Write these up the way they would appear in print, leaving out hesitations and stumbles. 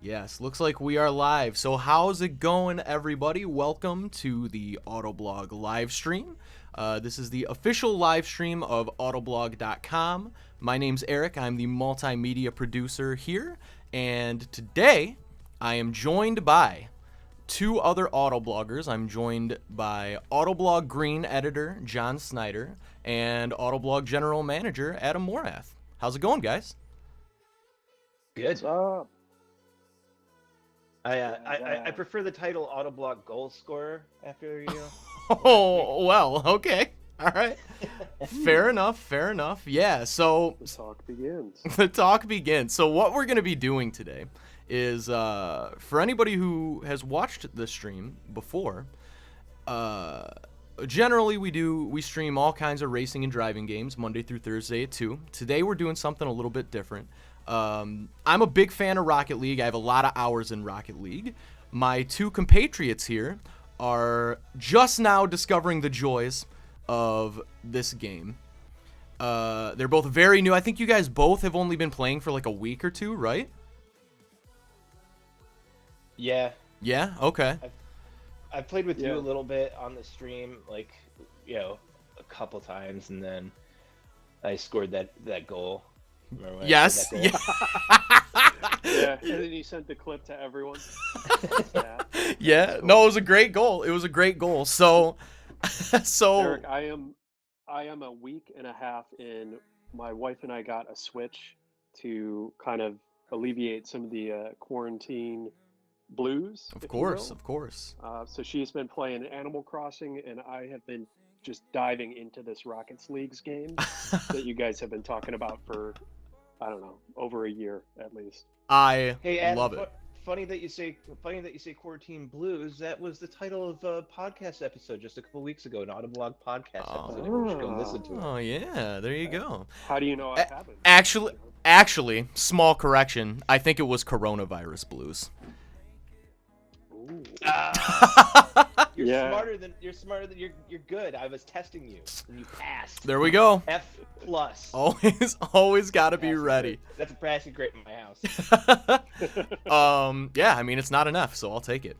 Yes, looks like we are live. So how's it going, everybody? Welcome to the Autoblog live stream. This is the official live stream of Autoblog.com. My name's Eric. I'm the multimedia producer here. And today, I am joined by two other Autobloggers. I'm joined by Autoblog Green editor John Snyder and Autoblog general manager Adam Morath. How's it going, guys? Good. What's up? I prefer the title Autoblog Goal Scorer after you. Oh, well, okay. All right. Fair enough. Yeah, so The talk begins. the talk begins. So what we're going to be doing today is, for anybody who has watched the stream before, generally we stream all kinds of racing and driving games Monday through Thursday at 2. Today we're doing something a little bit different. I'm a big fan of Rocket League. I have a lot of hours in Rocket League. My two compatriots here are just now discovering the joys of this game. They're both very new. I think you guys both have only been playing for like a week or two, right? Yeah, Yeah? Okay. I've played with you Yeah. a little bit on the stream, like a couple times, and then I scored that goal. Remember when I Yes. scored that goal? Yeah. Yeah, and then you sent the clip to everyone. Yeah. Yeah. No, it was a great goal. So, Eric, I am a week and a half in. My wife and I got a Switch to kind of alleviate some of the quarantine blues. of if you course. will. So she's been playing Animal Crossing, and I have been just diving into this Rockets Leagues game that you guys have been talking about for, I don't know, over a year at least. I Hey, Adam, love it. funny that you say Quarantine Blues. That was the title of a podcast episode just a couple weeks ago, an Autoblog podcast episode. You should go listen to it. Oh, yeah. There you go. How do you know I haven't? Actually, small correction. I think it was coronavirus blues. Ooh. You're Yeah. smarter than you're good. I was testing you, and you passed. There we go. F plus. Always got to be Passing ready. grade. That's a passing grade in my house. Yeah, I mean, it's not enough, so I'll take it.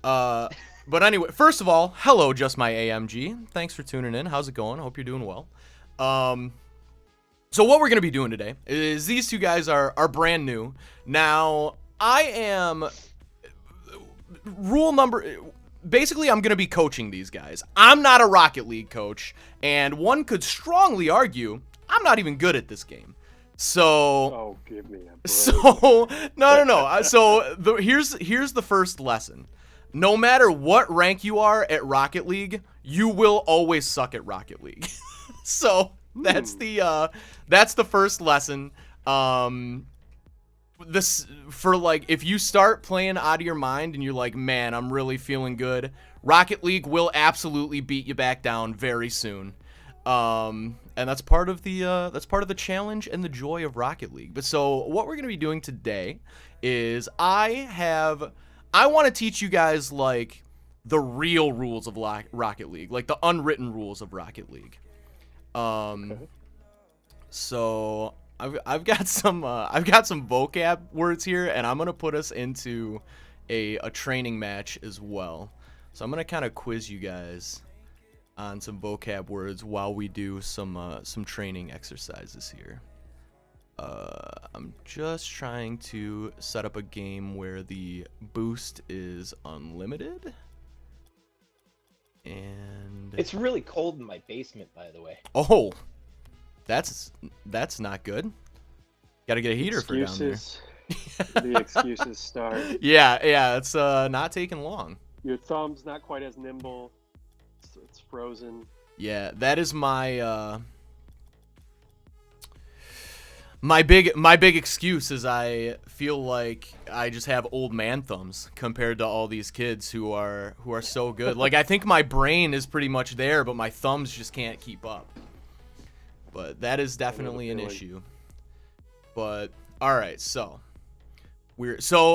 But anyway, first of all, hello, Just My AMG. Thanks for tuning in. How's it going? I hope you're doing well. So what we're going to be doing today is these two guys are brand new. Now, basically, I'm going to be coaching these guys. I'm not a Rocket League coach, and one could strongly argue I'm not even good at this game. So, Oh, give me a break. so no. So here's the first lesson. No matter what rank you are at Rocket League, you will always suck at Rocket League. So that's the first lesson. This for like if you start playing out of your mind and you're like, man, I'm really feeling good, Rocket League will absolutely beat you back down very soon. And that's part of the challenge and the joy of Rocket League. But so what we're gonna be doing today is I want to teach you guys like the real rules of Rocket League, like the unwritten rules of Rocket League. Okay. So I've got some vocab words here, and I'm gonna put us into a training match as well. So I'm gonna kind of quiz you guys on some vocab words while we do some training exercises here. I'm just trying to set up a game where the boost is unlimited. And It's really cold in my basement, by the way. oh, that's not good. Got to get a heater for down there. Excuses. The excuses start. Yeah, it's not taking long. Your thumb's not quite as nimble. It's frozen. Yeah, that is my my big excuse is I feel like I just have old man thumbs compared to all these kids who are so good. Like I think my brain is pretty much there, but my thumbs just can't keep up. But that is definitely an feeling. issue. But all right, so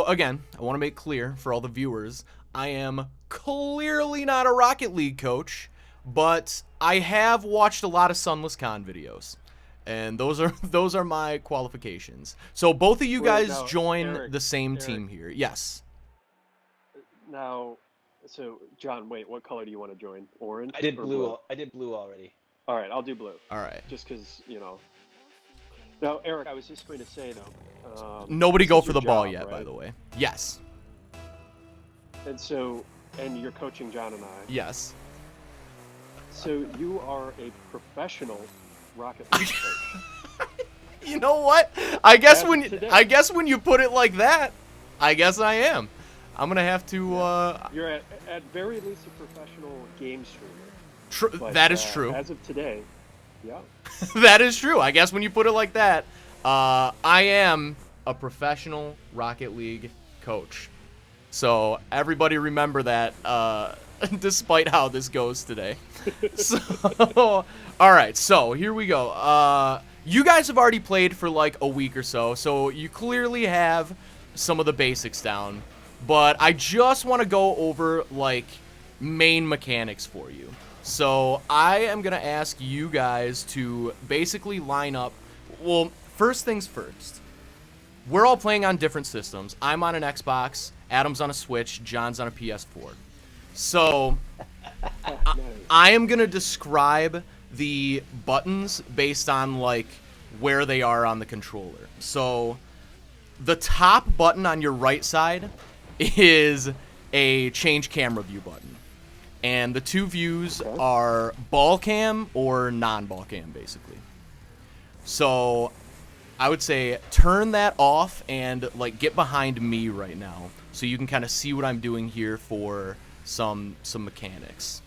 again, I want to make clear for all the viewers, I am clearly not a Rocket League coach, but I have watched a lot of Sunless Con videos. And those are my qualifications. So both of you guys now, join Eric, the same team here. Yes. Now, so John, wait, what color do you want to join? Orange? I did or blue. I did blue already. All right, I'll do blue. All right. Just because, Now, Eric, I was just going to say though. Nobody go for the ball job, yet, right? by the way. Yes. And you're coaching John and I. Yes. So you are a professional Rocket League coach. You know what? I guess today. when you put it like that, I guess I am. I'm gonna have to. You're at very least a professional game streamer. But, that is true. As of today, yeah. That is true. I guess when you put it like that, I am a professional Rocket League coach. So everybody remember that, despite how this goes today. So, all right. So here we go. You guys have already played for like a week or so you clearly have some of the basics down. But I just want to go over like main mechanics for you. So I am going to ask you guys to basically line up. Well, first things first. We're all playing on different systems. I'm on an Xbox, Adam's on a Switch, John's on a PS4. So I am going to describe the buttons based on like where they are on the controller. So the top button on your right side is a change camera view button. And the two views are ball cam or non-ball cam, basically. So I would say turn that off and like get behind me right now so you can kind of see what I'm doing here for some mechanics.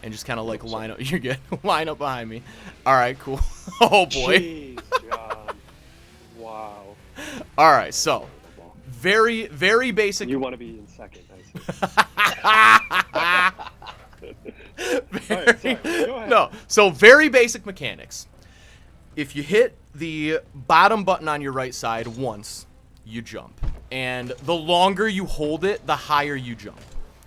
And just kind of like line up. You're good. Line up behind me. All right, cool. Oh boy. Jeez, John. Wow. All right, so very, very basic. You want to be in second, I see. Very, All right, sorry. Go ahead. No, so very basic mechanics. If you hit the bottom button on your right side once, you jump. And the longer you hold it, the higher you jump.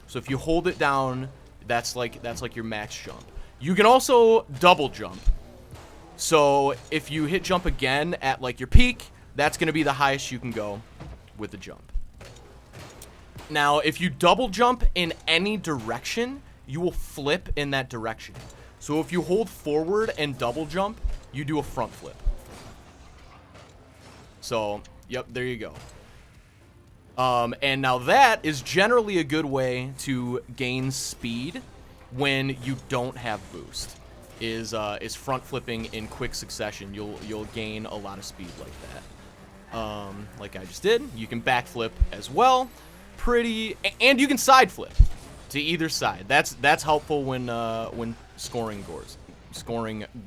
So if you hold it down, that's like your max jump. You can also double jump. So if you hit jump again at like your peak, that's going to be the highest you can go with the jump. Now, if you double jump in any direction, you will flip in that direction. So if you hold forward and double jump, you do a front flip. So, yep, there you go. And now that is generally a good way to gain speed when you don't have boost. Is front flipping in quick succession. You'll gain a lot of speed like that. Like I just did. You can backflip as well. And you can side flip to either side. That's helpful when scoring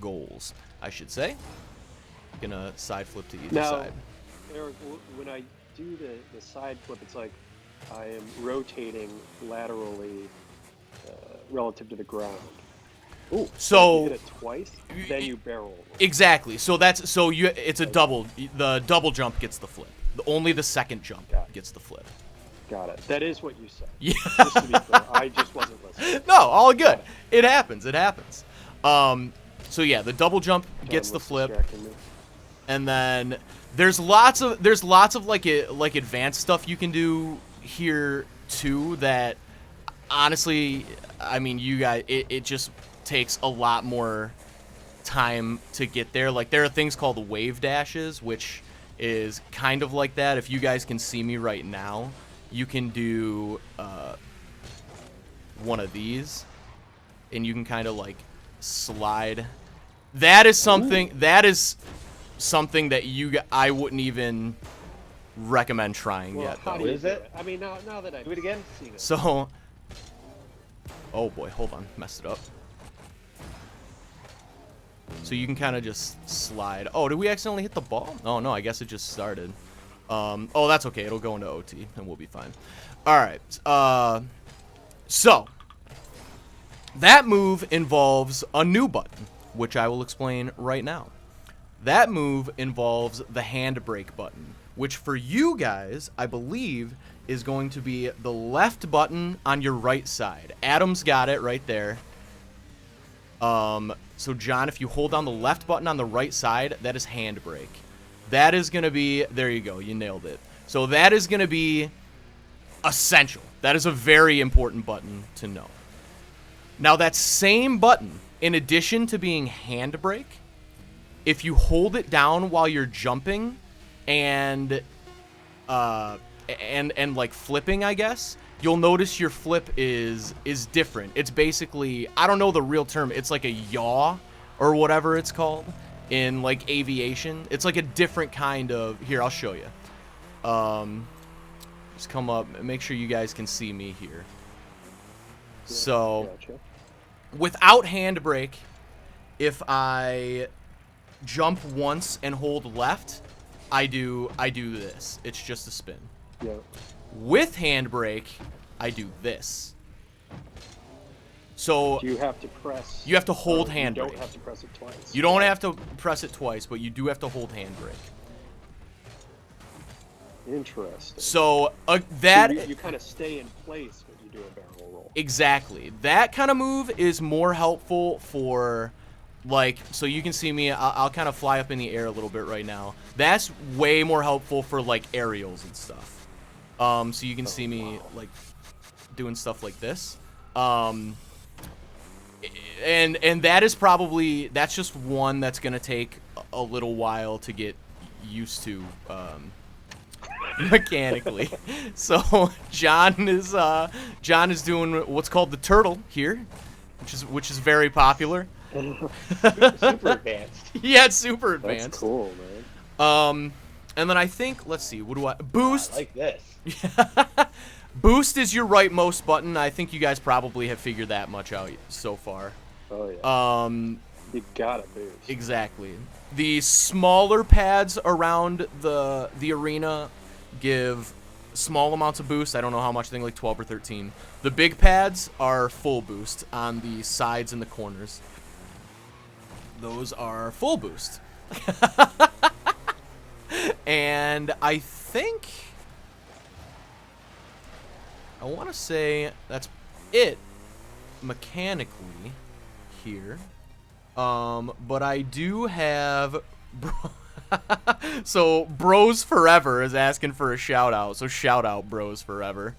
goals, I should say. You can side flip to either side. Eric, when I do the side flip, it's like I am rotating laterally relative to the ground. Ooh, so you hit it twice, then you barrel. Exactly. So it's a double. The double jump gets the flip. Only the second jump gets the flip. Got it. That is what you said. Yeah. Just to be clear, I just wasn't listening. No, all good. It happens. So yeah, the double jump gets the flip, and then there's lots of like advanced stuff you can do here too. That honestly, I mean, you guys, it just takes a lot more time to get there. Like there are things called wave dashes, which is kind of like that. If you guys can see me right now, you can do one of these, and you can kind of like slide. That is something. Ooh. That is something that I wouldn't even recommend trying yet. How though. do you do it? I mean, now that I do it again. So, oh boy, hold on, messed it up. So you can kind of just slide. Oh, did we accidentally hit the ball? Oh no, I guess it just started. Oh, that's okay. It'll go into OT, and we'll be fine. All right. So that move involves a new button, which I will explain right now. That move involves the handbrake button, which for you guys, I believe, is going to be the left button on your right side. Adam's got it right there. So John, if you hold down the left button on the right side, that is handbrake. That is going to be, there you go, you nailed it. So that is going to be essential. That is a very important button to know. Now that same button, in addition to being handbrake, if you hold it down while you're jumping and like flipping, I guess, you'll notice your flip is different. It's basically, I don't know the real term, it's like a yaw or whatever it's called in like aviation. It's like a different kind of, here, I'll show you. Just come up, make sure you guys can see me here. So, without handbrake, if I jump once and hold left, I do this. It's just a spin. Yeah. With handbrake, I do this. So do you have to press? You have to hold handbrake. You don't have to press it twice. You don't have to press it twice, but you do have to hold handbrake. Interesting. So so you kind of stay in place when you do a barrel roll. Exactly. That kind of move is more helpful for, like, so you can see me. I'll kind of fly up in the air a little bit right now. That's way more helpful for like aerials and stuff. So you can see me like doing stuff like this. And that is probably, that's just one that's gonna take a little while to get used to mechanically. So John is doing what's called the turtle here, which is very popular. Super advanced. Yeah, it's super advanced. That's cool, man. And then I think, let's see, what do I boost? I like this. Boost is your rightmost button. I think you guys probably have figured that much out so far. Oh yeah. You gotta boost. Exactly. The smaller pads around the arena give small amounts of boost. I don't know how much. I think like 12 or 13. The big pads are full boost on the sides and the corners. Those are full boost. And I think, I want to say that's it mechanically here. But I do have, so Bros Forever is asking for a shout out. So shout out Bros Forever.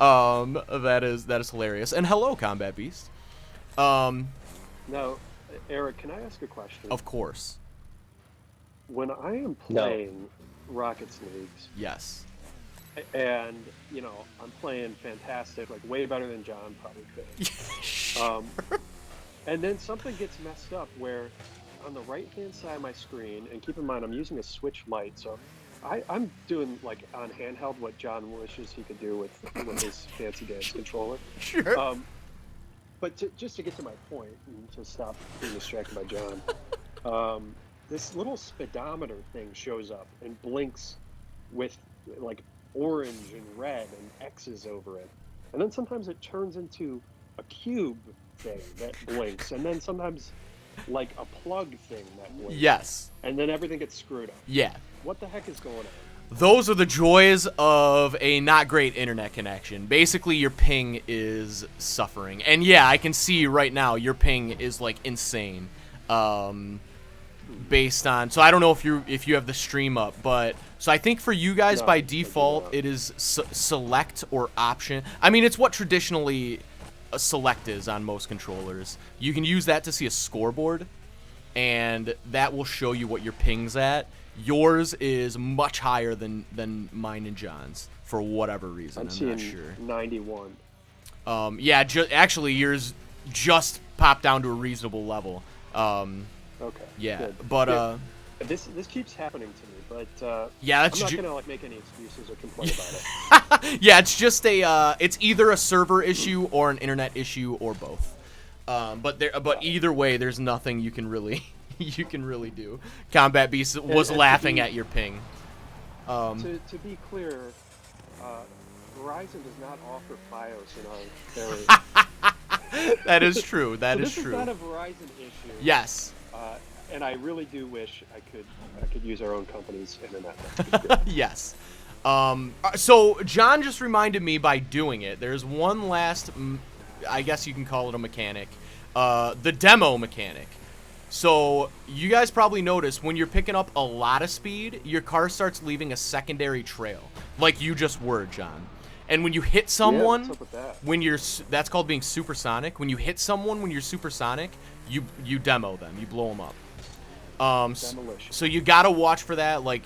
That is hilarious. And hello, Combat Beast. Now, Eric, can I ask a question? Of course. When I am playing Rockets Leagues, yes, and you know I'm playing fantastic, like way better than John probably could. And then something gets messed up where on the right-hand side of my screen, and keep in mind I'm using a Switch Lite, so I'm doing like on handheld what John wishes he could do with his fancy dance controller. Sure. But just to get to my point and to stop being distracted by John, this little speedometer thing shows up and blinks with like orange and red and X's over it. And then sometimes it turns into a cube thing that blinks. And then sometimes like a plug thing that blinks. Yes. And then everything gets screwed up. Yeah. What the heck is going on? Those are the joys of a not great internet connection. Basically, your ping is suffering. And yeah, I can see right now your ping is like insane. Based on, so I don't know if you have the stream up, but so I think for you guys by default it is select or option. I mean, it's what traditionally a select is on most controllers. You can use that to see a scoreboard, and that will show you what your ping's at. Yours is much higher than mine and John's for whatever reason. I'm not sure. 91. Yeah, actually yours just popped down to a reasonable level. Okay. Yeah, good. But yeah. This keeps happening to me, but yeah, that's I'm not gonna like make any excuses or complain about it. Yeah, it's just it's either a server issue or an internet issue or both. But either way, there's nothing you can really do. Combat Beast was laughing at your ping. To be clear, Verizon does not offer FiOS in our area. That is true. That is true. True. This is not a Verizon issue. Yes. And I really do wish I could use our own company's internet. Yes. So John just reminded me by doing it. There's one last I guess you can call it a mechanic, the demo mechanic. So you guys probably notice when you're picking up a lot of speed, your car starts leaving a secondary trail, like you just were, John. And when you hit someone, what's up with that? when you're that's called being supersonic. When you hit someone when you're supersonic, you demo them, you blow them up. So you gotta watch for that. Like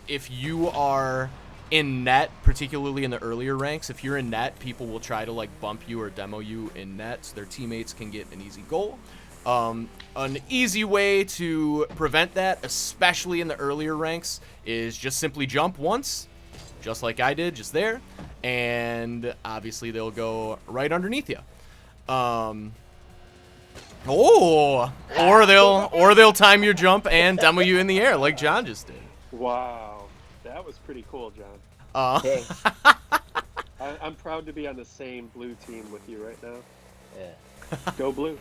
if you are in net, particularly in the earlier ranks, if you're in net, people will try to like bump you or demo you in net, so their teammates can get an easy goal. An easy way to prevent that, especially in the earlier ranks, is just simply jump once, just like I did, just there, and obviously they'll go right underneath you. Or they'll time your jump and demo you in the air like John just did. Wow, that was pretty cool, John. I'm proud to be on the same blue team with you right now. Yeah. Go blue.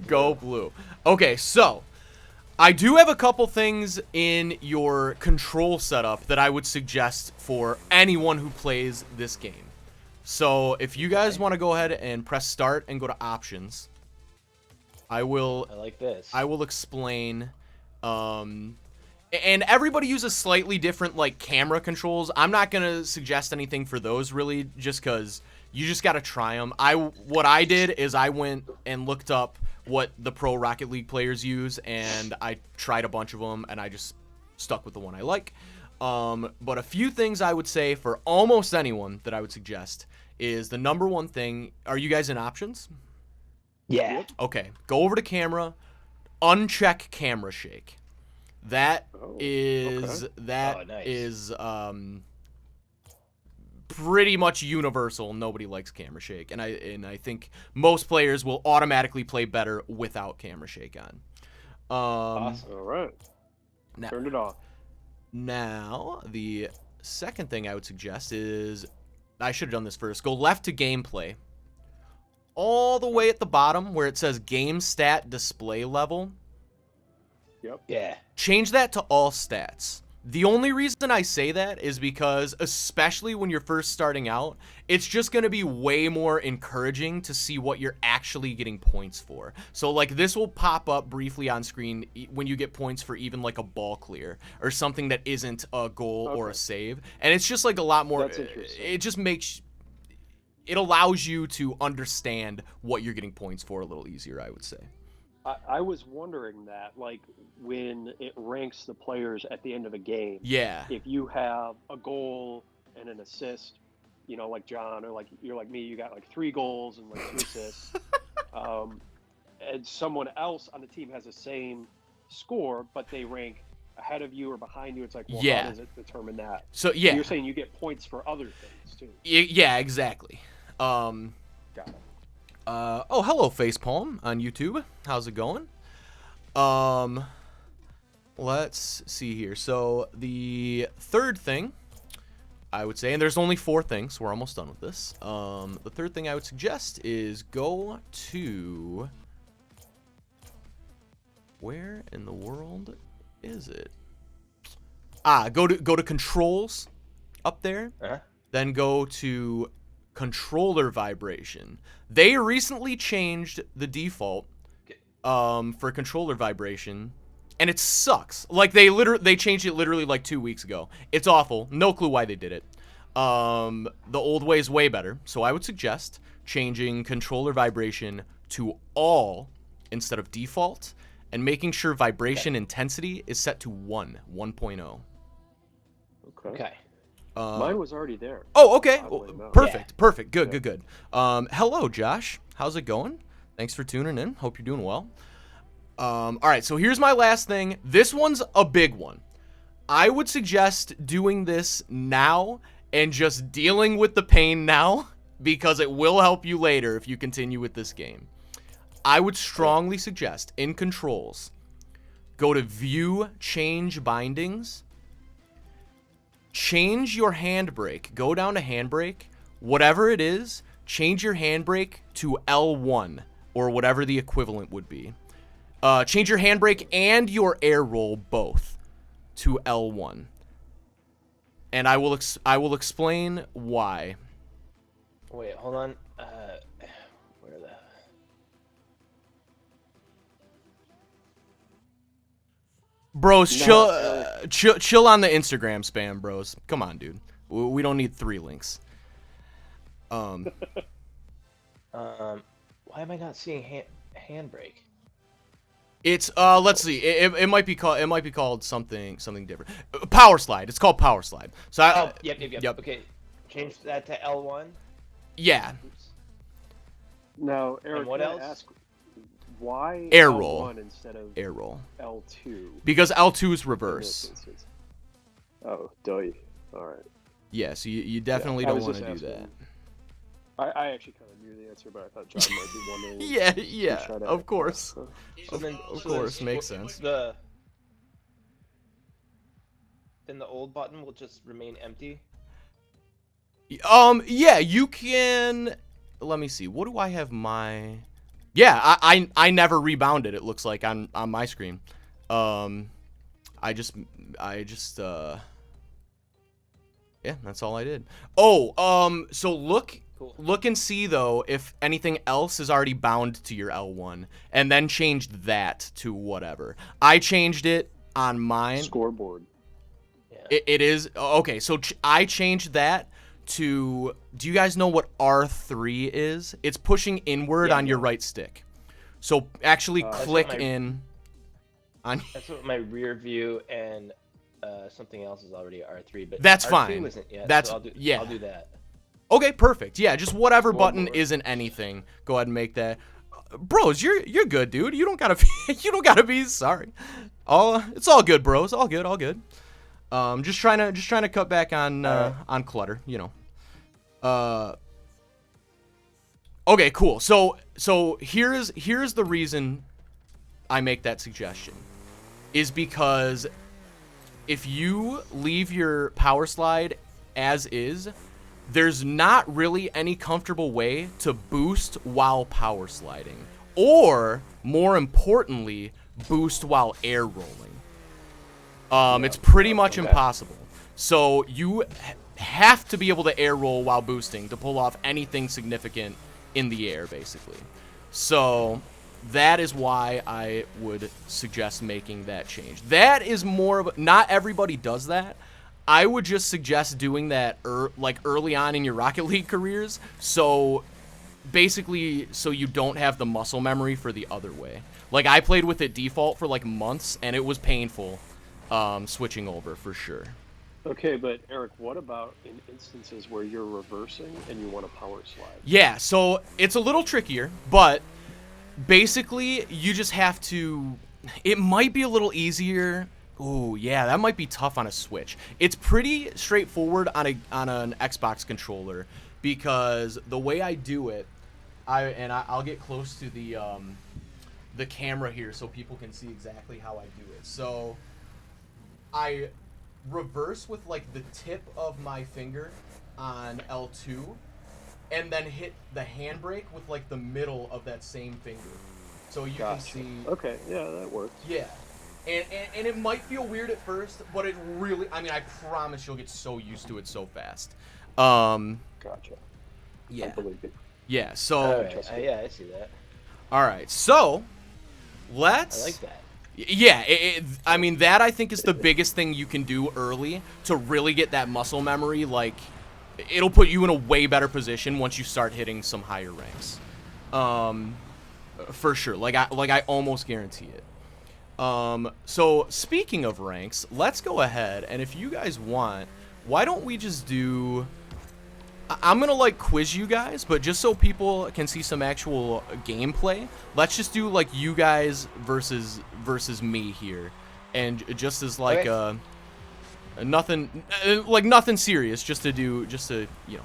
Go blue. Okay, so I do have a couple things in your control setup that I would suggest for anyone who plays this game. So if you guys want to go ahead and press start and go to options, I like this. I will explain. And everybody uses slightly different like camera controls. I'm not gonna suggest anything for those really, just because you just gotta try them. What I did is I went and looked up what the pro Rocket League players use, and I tried a bunch of them, and I just stuck with the one I like. But a few things I would say for almost anyone that I would suggest is the number one thing. Are you guys in options? Yeah. Okay. Go over to camera, uncheck camera shake. That is pretty much universal. Nobody likes camera shake, and I think most players will automatically play better without camera shake on. Awesome. All right. Turned it off. Now, the second thing I would suggest is, I should have done this first. Go left to gameplay. All the way at the bottom where it says game stat display level. Yep. Yeah. Change that to all stats. The only reason I say that is because, especially when you're first starting out, it's just going to be way more encouraging to see what you're actually getting points for. So, like, this will pop up briefly on screen when you get points for even, like, a ball clear or something that isn't a goal or a save. And it's just, like, a lot more... That's interesting. It just makes... It allows you to understand what you're getting points for a little easier, I would say. I was wondering that, like, when it ranks the players at the end of a game. Yeah. If you have a goal and an assist, you know, like John, or like you're like me, you got like 3 goals and like 2 assists, and someone else on the team has the same score, but they rank ahead of you or behind you, it's like, well, how does it determine that? So yeah, you're saying you get points for other things too. Yeah, exactly. Got it. Oh, hello, Facepalm on YouTube. How's it going? Let's see here. So the third thing I would say, and there's only 4 things, so we're almost done with this. The third thing I would suggest is go to... Where in the world is it? Go to controls up there. Then go to controller vibration. They recently changed the default for controller vibration, and it sucks. Like they changed it literally like 2 weeks ago. It's awful. No clue why they did it. The old way is way better. So I would suggest changing controller vibration to all instead of default, and making sure vibration intensity is set to 1.0. Okay. Mine was already there. Oh, okay. Perfect. Perfect. Good. Hello, Josh. How's it going? Thanks for tuning in. Hope you're doing well. All right, so here's my last thing. This one's a big one. I would suggest doing this now and just dealing with the pain now, because it will help you later if you continue with this game. I would strongly suggest, in controls, go to View, Change Bindings. Change your handbrake. Go down to handbrake. Whatever it is, change your handbrake to L1, or whatever the equivalent would be. Change your handbrake and your air roll both to L1. And I will explain why. Wait, hold on. Bros, chill on the Instagram spam, bros. Come on, dude. We don't need 3 links. Why am I not seeing handbrake? It's let's see. It might be called something different. Power slide. It's called power slide. So Yep. Okay, change that to L1. Yeah. Oops. Now, Eric, and what can else? I ask why Air L1 roll instead of air roll? L2? Because L2 is reverse. Oh, doy. All right. Yeah, so you definitely don't want to do that. I actually kind of knew the answer, but I thought John might be wondering. Yeah, of course. Of course, makes sense. Then the old button will just remain empty. Yeah, you can. Let me see. What do I have my? Yeah, I never rebounded. It looks like on my screen. I just yeah, that's all I did. Oh, so look and see though if anything else is already bound to your L1, and then change that to whatever. I changed it on mine. Scoreboard. Yeah. It is okay. So I changed that to. Do you guys know what R3 is? It's pushing inward on your right stick. So actually click in. That's what my rear view and something else is already R3, but that's R2 fine. Isn't yet, that's so I'll do that. Okay, perfect. Yeah, just whatever button isn't anything. Go ahead and make that. Bros, you're good, dude. You don't gotta be sorry. It's all good, bros. All good. Just trying to cut back on clutter, you know. Okay, cool. So here's the reason I make that suggestion is because if you leave your power slide as is, there's not really any comfortable way to boost while power sliding, or more importantly, boost while air rolling. It's pretty much impossible. So you have to be able to air roll while boosting to pull off anything significant in the air, basically. So that is why I would suggest making that change. That is more of not everybody does that. I would just suggest doing that like early on in your Rocket League careers. So basically, so you don't have the muscle memory for the other way. Like I played with it default for like months, and it was painful switching over for sure. Okay, but Eric, what about in instances where you're reversing and you want to power slide? Yeah, so it's a little trickier, but basically you just have to. It might be a little easier. Ooh, yeah, that might be tough on a Switch. It's pretty straightforward on an Xbox controller because the way I do it, I'll get close to the camera here so people can see exactly how I do it. So I reverse with like the tip of my finger on L2 and then hit the handbrake with like the middle of that same finger. So you can see. Okay, yeah, that works. Yeah. And it might feel weird at first, but it really, I mean, I promise you'll get so used to it so fast. Gotcha. Yeah. I believe it. Yeah, so. Right. Yeah, I see that. All right, so let's. I like that. Yeah, I mean, that I think is the biggest thing you can do early to really get that muscle memory. Like, it'll put you in a way better position once you start hitting some higher ranks. For sure. Like I almost guarantee it. So speaking of ranks, let's go ahead, and if you guys want, why don't we just do, I'm gonna like quiz you guys, but just so people can see some actual gameplay, let's just do like you guys versus me here, and just as like nothing serious, just to you know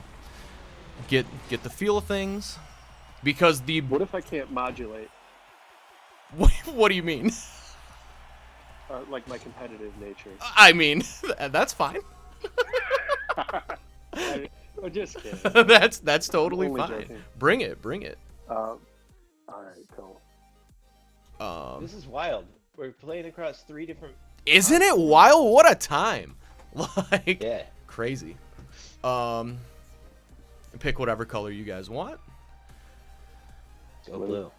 get the feel of things, because what if I can't modulate? What do you mean? Like my competitive nature. I mean, that's fine. I'm just kidding. that's totally fine. Joking. Bring it. All right, cool. This is wild. We're playing across 3 different. Isn't it wild? What a time! Like, yeah, crazy. Pick whatever color you guys want. Go blue.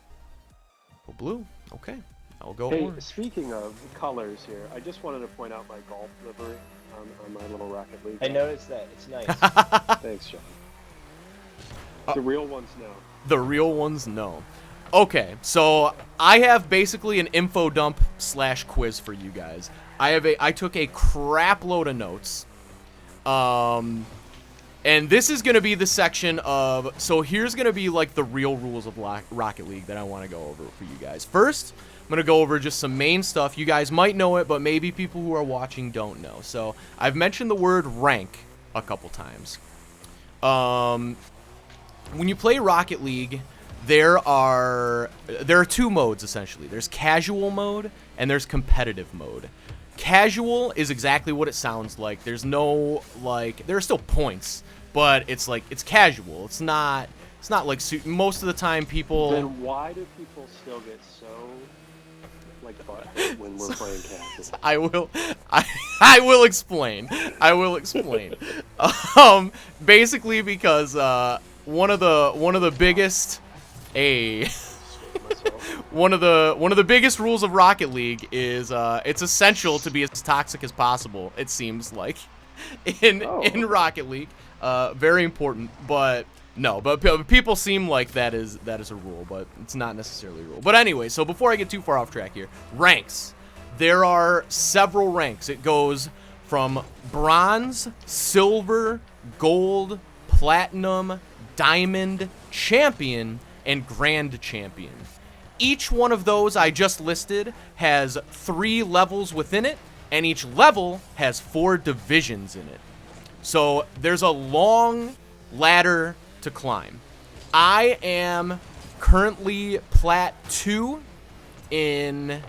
Go blue. Okay. I'll go Hey, orange. speaking of colors here, I just wanted to point out my golf livery on my little Rocket League. I noticed that. It's nice. Thanks, John. The real ones know. The real ones know. Okay, so I have basically an info dump / quiz for you guys. I took a crap load of notes. And this is going to be the section of, so here's going to be like the real rules of Rocket League that I want to go over for you guys. First, I'm going to go over just some main stuff. You guys might know it, but maybe people who are watching don't know. So I've mentioned the word rank a couple times. When you play Rocket League, there are two modes essentially. There's casual mode and there's competitive mode. Casual is exactly what it sounds like. There's no, like, there are still points, but it's like, it's casual. It's not like, most of the time people... Then why do people still get so, like, butthurt when we're playing casual? I will explain. Basically because, one of the biggest... One of the biggest rules of Rocket League is it's essential to be as toxic as possible. It seems like in Rocket League, very important. But no, but people seem like that is a rule, but it's not necessarily a rule. But anyway, so before I get too far off track here, ranks. There are several ranks. It goes from bronze, silver, gold, platinum, diamond, champion, and grand champion. Each one of those I just listed has 3 levels within it, and each level has 4 divisions in it. So there's a long ladder to climb. I am currently Plat 2 in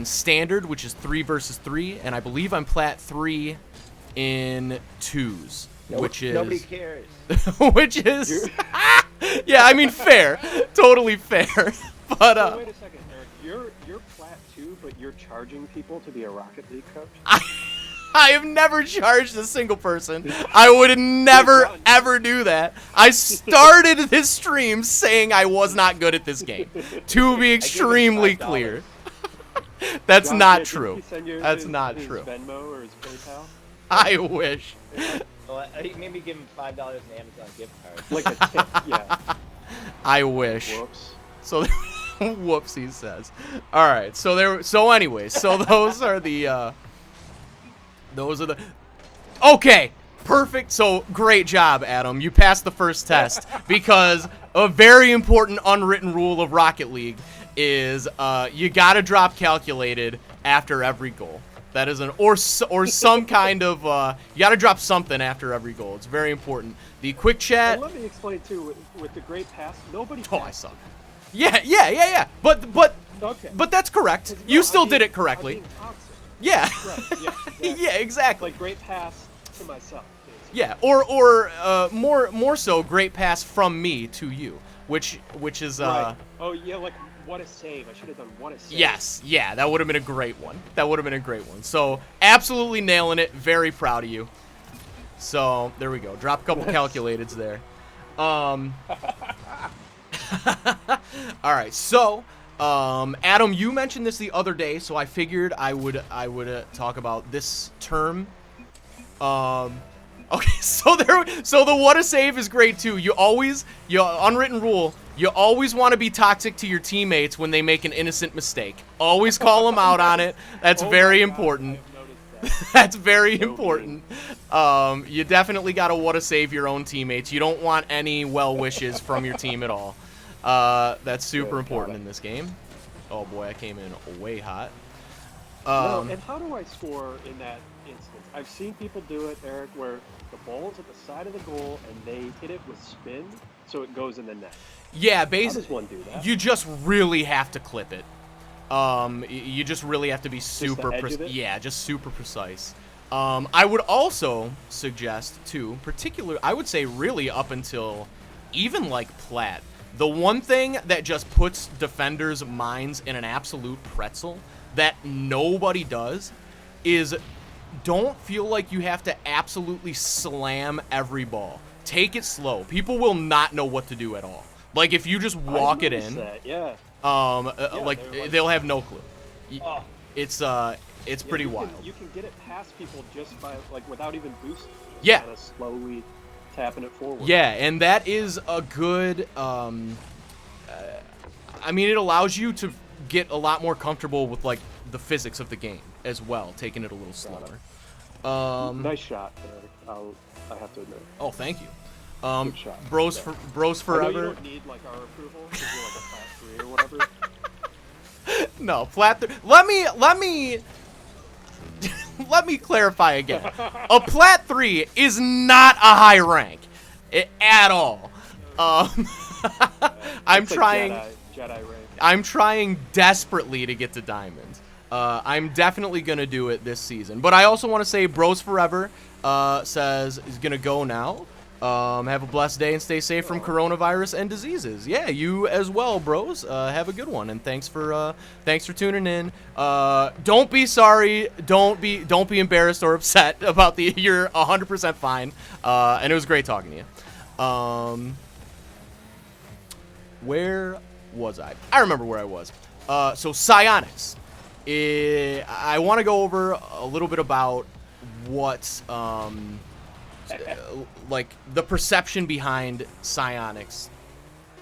standard, which is 3 versus 3, and I believe I'm Plat 3 in 2s. Nobody cares. Which is, yeah, I mean, fair, totally fair. But so wait a second, Eric. You're Plat 2, but you're charging people to be a Rocket League coach? I have never charged a single person. I would never ever do that. I started this stream saying I was not good at this game. To be extremely clear. That's John, not did true. he send you That's his not true. Venmo or his PayPal? I wish. Well, maybe give him $5 in Amazon gift card. Like a tip, yeah. I wish. Whoops. So, whoops, he says. All right. So anyways, so those are the. Okay. Perfect. So great job, Adam. You passed the first test because a very important unwritten rule of Rocket League is you gotta drop calculated after every goal. That is or some kind of you gotta drop something after every goal. It's very important. The quick chat. And let me explain too. With the great pass, nobody. Oh, I suck. Yeah. But okay. But that's correct. You still did it correctly. Yeah. Right, yeah. Yeah, exactly. Like great pass to myself. Basically. Yeah, or more so, great pass from me to you, which is Right. Oh yeah, like what a save! I should have done what a save. Yes, yeah, that would have been a great one. So absolutely nailing it. Very proud of you. So there we go. Drop a couple calculateds there. All right. So Adam, you mentioned this the other day, so I figured I would talk about this term. Okay, so the what a save is great too. Unwritten rule, you always want to be toxic to your teammates when they make an innocent mistake. Always call them out on it. That's very important. That's very important. You definitely got to what a save your own teammates. You don't want any well wishes from your team at all. That's super important in this game. Oh boy, I came in way hot. And how do I score in that instance? I've seen people do it, Eric, where the ball's at the side of the goal and they hit it with spin, so it goes in the net. Yeah, How does one do that? you just really have to clip it. You just really have to be super precise. Yeah, just super precise. I would also suggest too, I would say really up until even like Plat, the one thing that just puts defenders' minds in an absolute pretzel that nobody does is don't feel like you have to absolutely slam every ball. Take it slow. People will not know what to do at all. Like if you just walk it in. That, yeah. Like they'll have no clue. Oh. It's pretty wild. You can get it past people just by like without even boosting. Yeah. Kind of slowly tapping it forward. Yeah, and that is a good. I mean, it allows you to get a lot more comfortable with like the physics of the game as well, taking it a little slower. Nice shot, Eric. I have to admit. Oh, thank you. Good shot. Bros forever. I know you don't need like our approval because you're like a Plat 3 or whatever. No, Plat 3. Let me clarify again. A Plat 3 is not a high rank at all. I'm trying. Jedi rank. I'm trying desperately to get to diamond. I'm definitely gonna do it this season. But I also want to say, Bros Forever says is gonna go now. Have a blessed day and stay safe from coronavirus and diseases. Yeah, you as well, bros. Have a good one, and thanks for tuning in. Don't be sorry. Don't be embarrassed or upset about the. You're 100% fine. And it was great talking to you. Where was I? I remember where I was. So psionics. I want to go over a little bit about what like the perception behind psionics.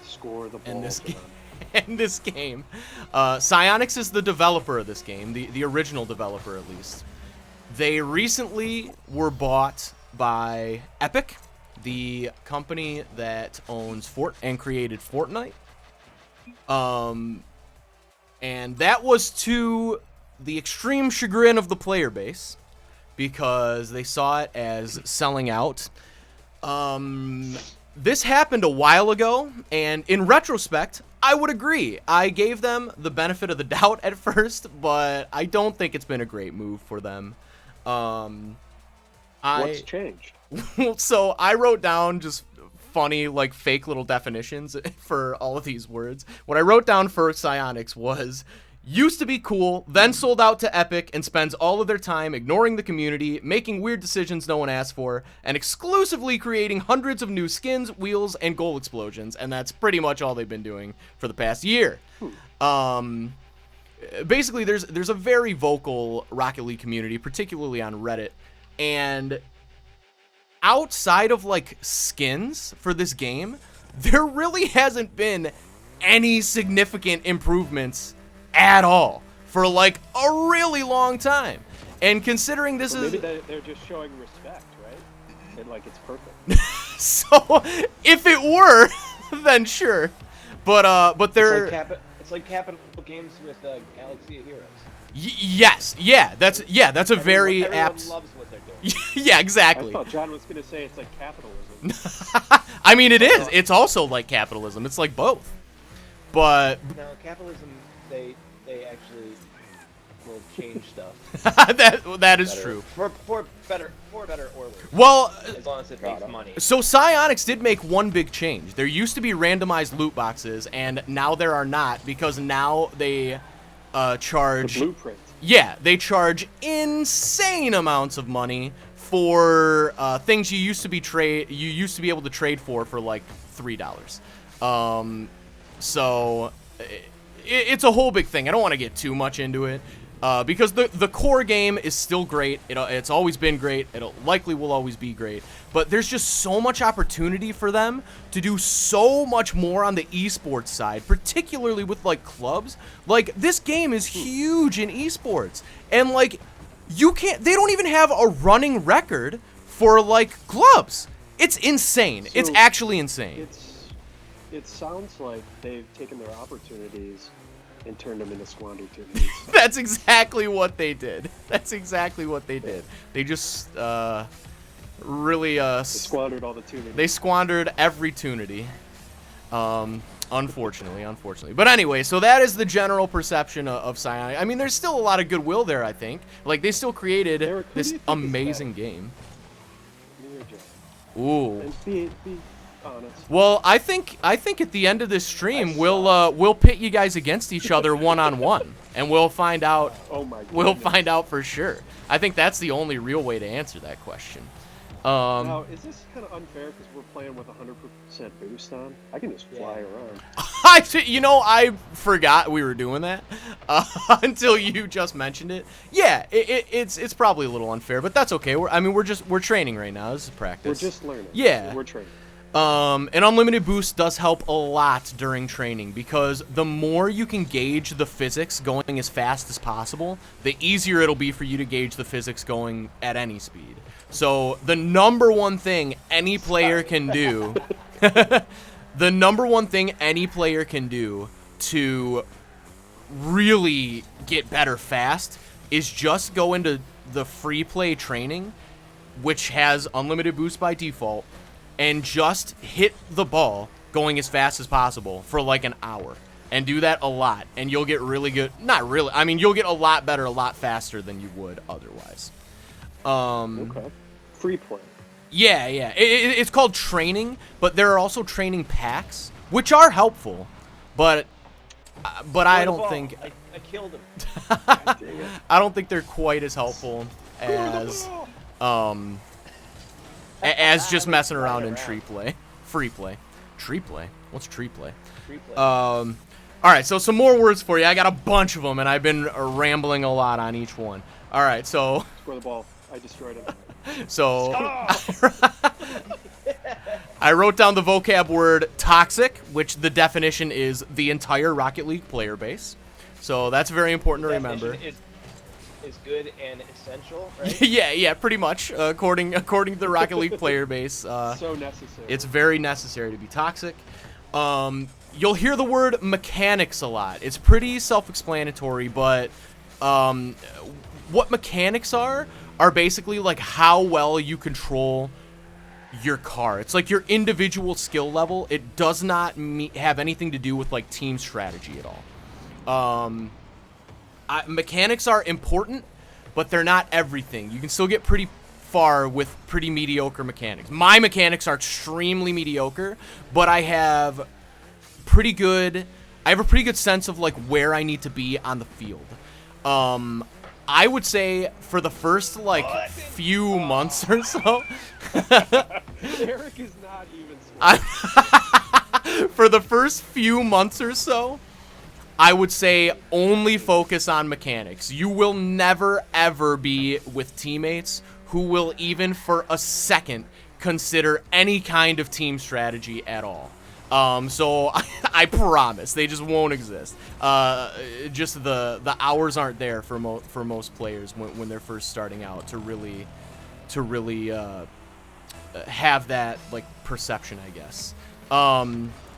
Score the ball. In this game. Psionics is the developer of this game, the original developer at least. They recently were bought by Epic, the company that owns and created Fortnite. And that was to the extreme chagrin of the player base, because they saw it as selling out. This happened a while ago, and in retrospect, I would agree. I gave them the benefit of the doubt at first, but I don't think it's been a great move for them. What's changed? So I wrote down just funny, like, fake little definitions for all of these words. What I wrote down for psionics was: used to be cool, then sold out to Epic and spends all of their time ignoring the community, making weird decisions no one asked for, and exclusively creating hundreds of new skins, wheels, and goal explosions. And that's pretty much all they've been doing for the past year. Basically, there's a very vocal Rocket League community, particularly on Reddit, and outside of like skins for this game, there really hasn't been any significant improvements at all for like a really long time. And considering this is maybe they're just showing respect, right? And like it's perfect. So if it were, then sure. But they're it's like Capital Games with Galaxy of Heroes. Yes, that's a very apt. Everyone loves what they're doing. Yeah, exactly. I thought John was gonna say it's like capitalism. I mean, it is. It's also like capitalism. It's like both. But no, capitalism, they actually will change stuff. that is true. For better or worse. Well, as long as it makes money. So Psionics did make one big change. There used to be randomized loot boxes, and now there are not, because now they charge. The blueprint. Yeah, they charge insane amounts of money for things you used to be able to trade for like $3. So it's a whole big thing. I don't want to get too much into it because the core game is still great. It's always been great. It likely will always be great. But there's just so much opportunity for them to do so much more on the esports side, particularly with like clubs. Like, this game is huge in esports, and like they don't even have a running record for like clubs. It's insane. So it's actually insane. It sounds like they've taken their opportunities and turned them into squandered opportunities. That's exactly what they did. They just really they squandered all the tunity. They squandered every tunity. Unfortunately. But anyway, so that is the general perception of Psionic. I mean, there's still a lot of goodwill there, I think. Like, they still created this amazing game. Ooh. And be honest. Well, I think at the end of this stream we'll pit you guys against each other one-on-one, and we'll find out. Oh my goodness. We'll find out for sure. I think that's the only real way to answer that question. Now, is this kind of unfair because we're playing with 100% boost on? I can just fly around. I forgot we were doing that until you just mentioned it. Yeah, it's probably a little unfair, but that's okay. We're training right now. This is practice. We're just learning. Yeah. We're training. An unlimited boost does help a lot during training because the more you can gauge the physics going as fast as possible, the easier it'll be for you to gauge the physics going at any speed. So the number one thing any player can do, the number one thing any player can do to really get better fast is just go into the free play training, which has unlimited boost by default, and just hit the ball going as fast as possible for like an hour. And do that a lot, and you'll get really good. Not really. I mean, you'll get a lot better, a lot faster than you would otherwise. Okay. Free play. Yeah. It's called training, but there are also training packs, which are helpful, but I don't think... I killed him. I don't think they're quite as helpful as... as just messing around in free play. Tree play? What's tree play? Free play. All right, so some more words for you. I got a bunch of them, and I've been rambling a lot on each one. All right, so... Score the ball. I destroyed it. So... I wrote down the vocab word toxic, which the definition is the entire Rocket League player base. So that's very important to remember. Is good and essential, right? yeah, pretty much. According to the Rocket League player base, so necessary. It's very necessary to be toxic. You'll hear the word mechanics a lot. It's pretty self-explanatory, but what mechanics are basically like how well you control your car. It's like your individual skill level. It does not have anything to do with like team strategy at all. Mechanics are important, but they're not everything. You can still get pretty far with pretty mediocre mechanics. My mechanics are extremely mediocre, but I have a pretty good sense of like where I need to be on the field. I would say for the first like few months or so. Eric is not even for the first few months or so, I would say only focus on mechanics. You will never, ever be with teammates who will even for a second consider any kind of team strategy at all. So I promise they just won't exist. Just the hours aren't there for most players when they're first starting out to really have that like perception, I guess.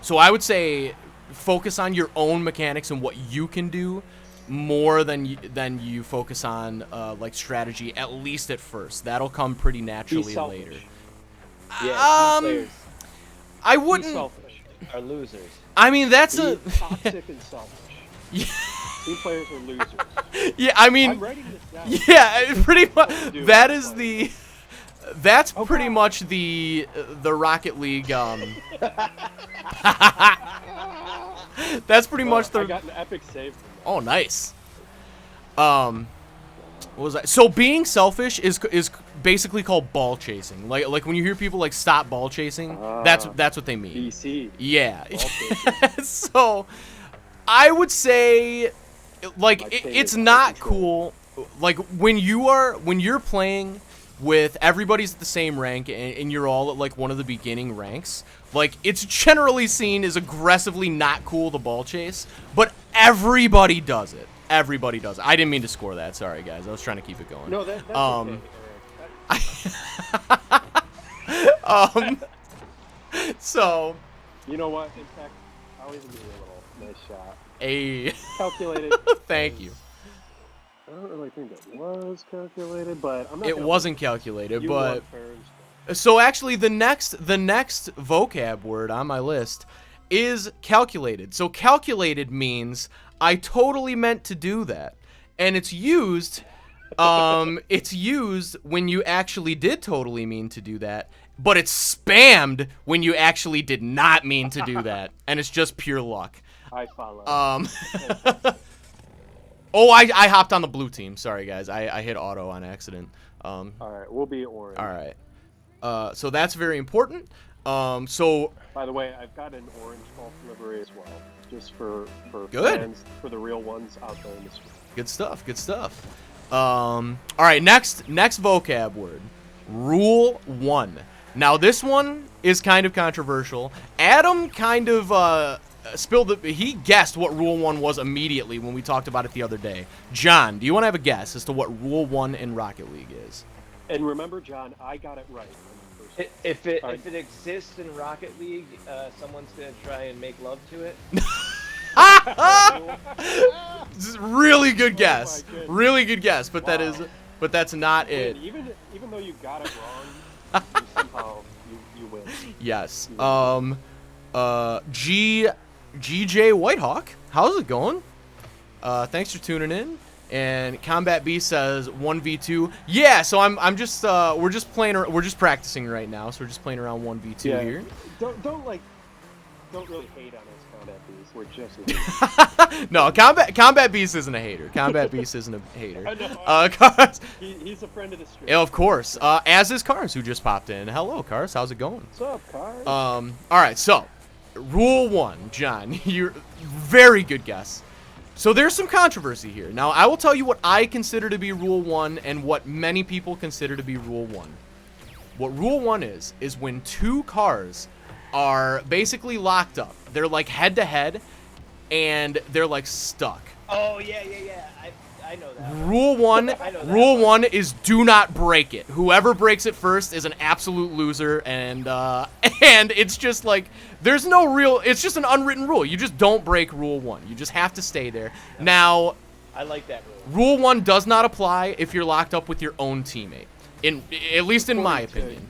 So I would say focus on your own mechanics and what you can do more than you focus on like strategy, at least at first. That'll come pretty naturally later. Yeah, players I wouldn't. Selfish. Are losers. I mean, that's toxic and selfish. Yeah. Team players are losers. Yeah, I mean, I'm writing this down. Yeah, pretty much. That is the. That's pretty much the Rocket League. That's pretty much the. I got an epic save. Oh, nice. What was that? So being selfish is basically called ball chasing. Like when you hear people like stop ball chasing, that's what they mean. BC. Yeah. So I would say like it's not cool. Like when you're playing with everybody's at the same rank and you're all at like one of the beginning ranks, like it's generally seen as aggressively not cool to ball chase, but everybody does it. Everybody does it. I didn't mean to score that. Sorry, guys. I was trying to keep it going. No, that's okay, Eric. So. You know what? In fact, I'll even give you a little nice shot. Calculated. Thank you. I don't really think it was calculated, but I'm not. It wasn't calculated, you but. So actually, the next vocab word on my list is calculated. So calculated means I totally meant to do that, and it's used when you actually did totally mean to do that, but it's spammed when you actually did not mean to do that, and it's just pure luck. I follow. Oh, I hopped on the blue team. Sorry, guys. I hit auto on accident. All right, we'll be orange. All right. So that's very important. So By the way, I've got an orange golf livery as well, just for Good. fans, for the real ones out there in the street. Good stuff. Good stuff. All right, next vocab word. Rule 1. Now, this one is kind of controversial. Adam kind of he guessed what Rule 1 was immediately when we talked about it the other day. John, do you want to have a guess as to what Rule 1 in Rocket League is? And remember, John, I got it right. If it exists in Rocket League, someone's gonna try and make love to it. Really good guess. Oh Really good guess, but wow. but that's not it. Even though you got it wrong, you somehow you win. Yes. GJ Whitehawk, how's it going? Thanks for tuning in. And Combat B says 1v2. Yeah, so I'm just we're just practicing right now, so we're just playing around 1v2 here. Don't really hate on us, Combat Beast. We're just no, Combat Beast isn't a hater. Combat Beast isn't a hater. I know. He's a friend of the stream. Of course. As is Cars, who just popped in. Hello, Cars. How's it going? What's up, Cars? All right. So, Rule 1, John. You're very good guess. So there's some controversy here. Now, I will tell you what I consider to be Rule 1 and what many people consider to be Rule 1. What Rule 1 is when two cars are basically locked up. They're like head-to-head, and they're like stuck. Oh, yeah. I know that. Rule 1 Rule 1 is do not break it. Whoever breaks it first is an absolute loser, and it's just like there's no real, it's just an unwritten rule. You just don't break Rule 1. You just have to stay there. Now, I like that rule. Rule 1 does not apply if you're locked up with your own teammate. At least in my opinion.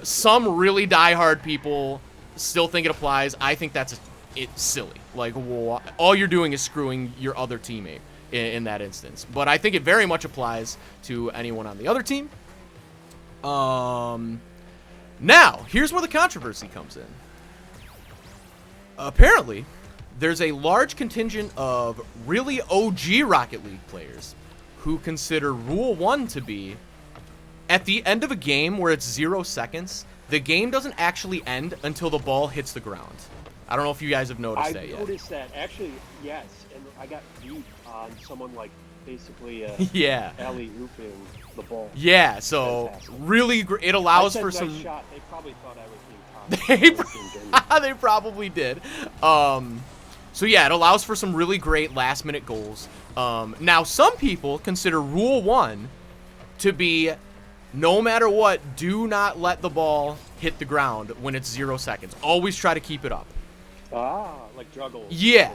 Some really diehard people still think it applies. I think it's silly. Like, all you're doing is screwing your other teammate in that instance. But I think it very much applies to anyone on the other team. Now, here's where the controversy comes in. Apparently, there's a large contingent of really OG Rocket League players who consider Rule 1 to be, at the end of a game where it's 0 seconds, the game doesn't actually end until the ball hits the ground. I don't know if you guys have noticed that yet. I noticed that. Actually, yes. And I got beat on someone, like, basically alley-ooping the ball. Yeah, so really, it allows for some... Nice shot. They probably thought I was being caught. They probably did. So yeah, it allows for some really great last-minute goals. Now, some people consider Rule 1 to be, no matter what, do not let the ball hit the ground when it's 0 seconds. Always try to keep it up. Like juggles. Yeah.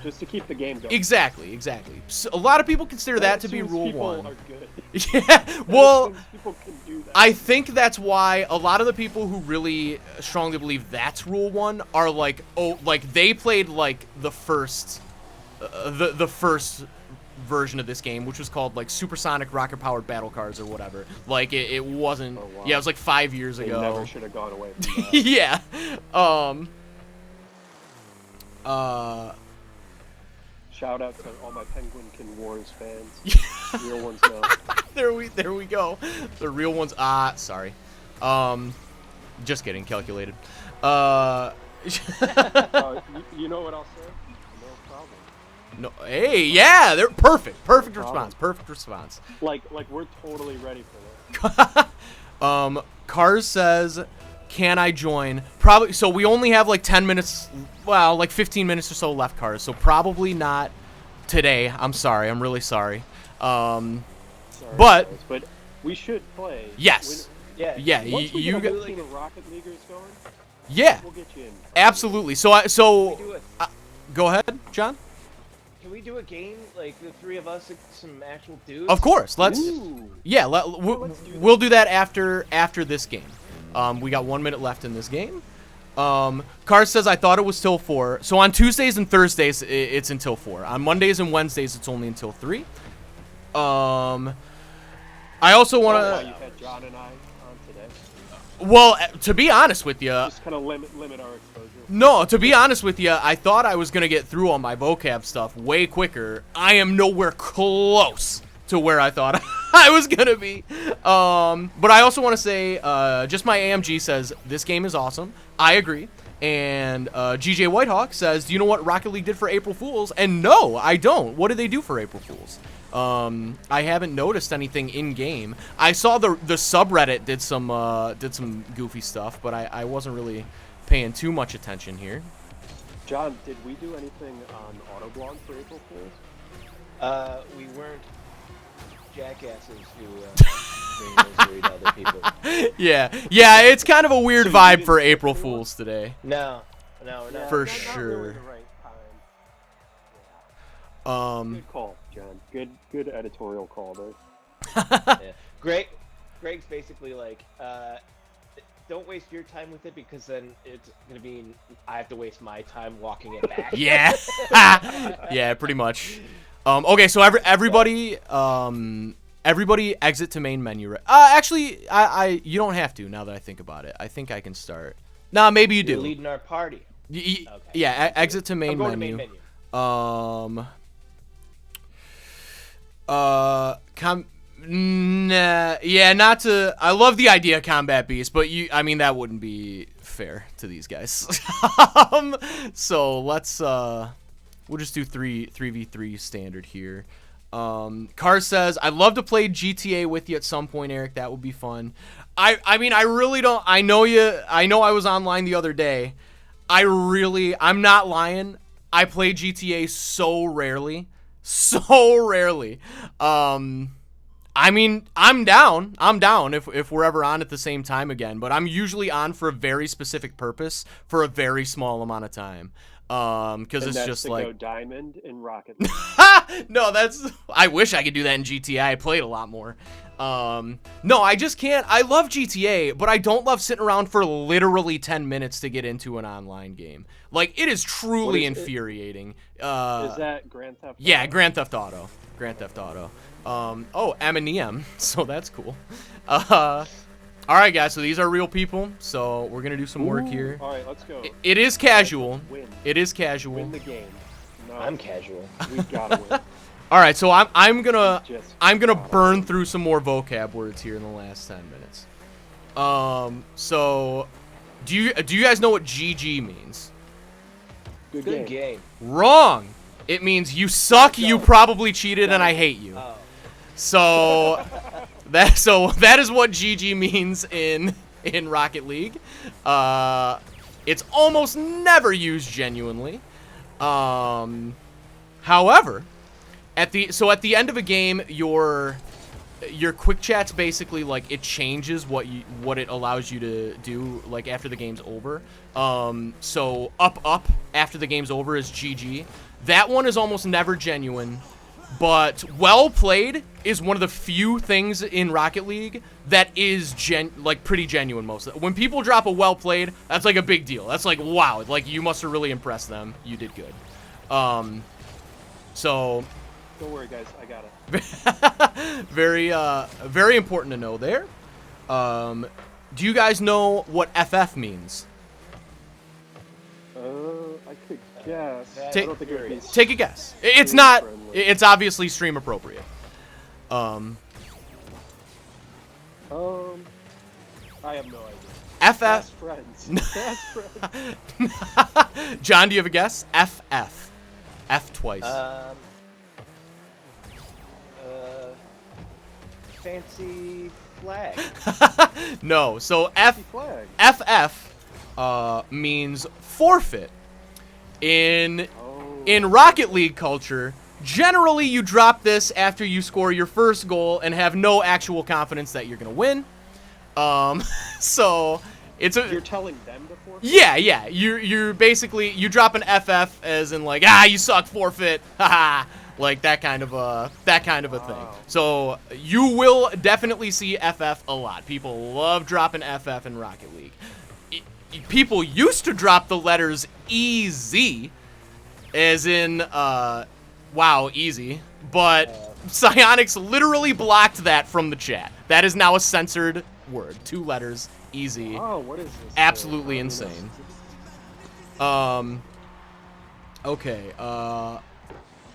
Just to keep the game going. Exactly. So a lot of people consider that to be Rule 1. People are good. Yeah, well, people can do that. I think that's why a lot of the people who really strongly believe that's Rule 1 are like, they played like the first version of this game, which was called like Supersonic Rocket Powered Battle Cars or whatever. Like it wasn't. Oh, wow. Yeah, it was like 5 years ago. Never should have gone away from that. Yeah. Shout out to all my Penguinkin Wars fans. Real ones know. There we go. The real ones. Sorry. Just kidding. Calculated. You know what I'll say? No problem. No. Hey, yeah, they're perfect. Perfect response. Perfect response. Like we're totally ready for that. Cars says, can I join? Probably. So we only have like 10 minutes, well, like 15 minutes or so left, Cars. So probably not today. I'm sorry. I'm really sorry. But we should play. Yeah. Once you get the Rocket Leaguers going. Yeah. We'll get you in. Absolutely. So go ahead, John. Can we do a game, like the three of us, some actual dudes? Of course. Let's. Ooh. Yeah. We'll do that after this game. We got 1 minute left in this game. Cars says, I thought it was till 4. So on Tuesdays and Thursdays, it's until 4. On Mondays and Wednesdays, it's only until 3. I also want to... You had John and I on today. Well, to be honest with you... Just kind of limit our exposure. No, to be honest with you, I thought I was going to get through all my vocab stuff way quicker. I am nowhere close to where I thought I was gonna be. But I also want to say, just my AMG says this game is awesome. I agree. And GJ Whitehawk says, do you know what Rocket League did for April Fools? And no, I don't. What did they do for April Fools? I haven't noticed anything in game. I saw the subreddit did some goofy stuff, but I wasn't really paying too much attention here. John, did we do anything on Autoblog for April Fools? We weren't jackasses who bring misery to other people. Yeah, it's kind of a weird vibe for April Fools today. No, we're not. For not sure. really the right time. Good call, John. Good editorial call there. Yeah. Greg's basically like, don't waste your time with it because then it's gonna mean I have to waste my time walking it back. Yeah, yeah, pretty much. Okay, so everybody exit to main menu. Actually, you don't have to now that I think about it. I think I can start. Nah, maybe you do. You're leading our party. Okay. Yeah, exit to main menu. To main menu. Yeah, not to. I love the idea of combat beast, but I mean that wouldn't be fair to these guys. So let's we'll just do 3v3 standard here. Car says, I'd love to play GTA with you at some point, Eric. That would be fun. I mean, I really don't. I know I was online the other day. I'm not lying. I play GTA so rarely. I mean, I'm down if we're ever on at the same time again, but I'm usually on for a very specific purpose for a very small amount of time. Because it's just like go diamond in Rocket League. No, I wish I could do that in GTA. I played a lot more. No, I just can't. I love GTA, but I don't love sitting around for literally 10 minutes to get into an online game. Like, it is truly infuriating. Is that Grand Theft Auto? Yeah, Grand Theft Auto. Oh, Eminem, so that's cool. All right, guys, so these are real people, so we're going to do some work here. All right, let's go. It is casual. Win. It is casual. Win the game. No, I'm casual. We gotta win. All right, so I'm gonna burn through some more vocab words here in the last 10 minutes. So do you guys know what GG means? Good game. Wrong. It means you suck, you probably cheated, and I hate you. Oh. So that is what GG means in Rocket League. It's almost never used genuinely. However, at the end of a game, your quick chat's basically like it changes what it allows you to do like after the game's over. So up after the game's over is GG. That one is almost never genuine, but well played is one of the few things in Rocket League that is pretty genuine most of the time. When people drop a well played, that's like a big deal. That's like, wow, like you must have really impressed them. You did good. So don't worry, guys, I got it. Very important to know there. Do you guys know what FF means? I could guess. Take, I don't think it would be take a guess. It's not. friendly. It's obviously stream appropriate. I have no idea. FF. Best friends. Best friends. John, do you have a guess? FF. F twice. Fancy flag. No. So Flag. FF means forfeit. In Rocket League culture, generally you drop this after you score your first goal and have no actual confidence that you're gonna win. So you're telling them to forfeit? Yeah. You're basically you drop an FF as in like you suck, forfeit, haha, like that kind of a thing. So you will definitely see FF a lot. People love dropping FF in Rocket League. People used to drop the letters EZ, as in, wow, easy. But Psyonix literally blocked that from the chat. That is now a censored word. 2 letters, EZ. Oh, what is this? Absolutely insane. Okay,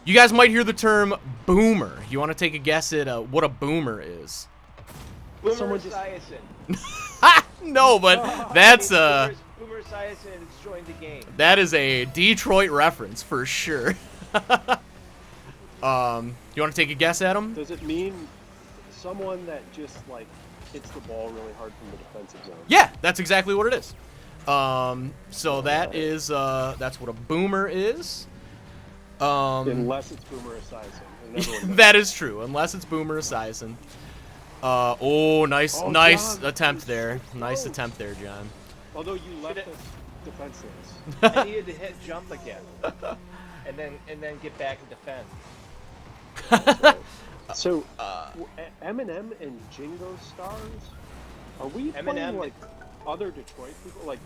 You guys might hear the term boomer. You want to take a guess at what a boomer is? Boomer Esiason. No, but that's Boomer Esiason has joined the game. that is a Detroit reference for sure. You want to take a guess at him? Does it mean someone that just like hits the ball really hard from the defensive zone? Yeah, that's exactly what it is. So that is that's what a boomer is. Unless it's Boomer Esiason. That is true, unless it's Boomer Esiason. Nice John, attempt there. Nice attempt there, John. Although you left us defenseless. I needed to hit jump again, and then get back and defend. So, Eminem and Jingo Stars, are we playing like other Detroit people, like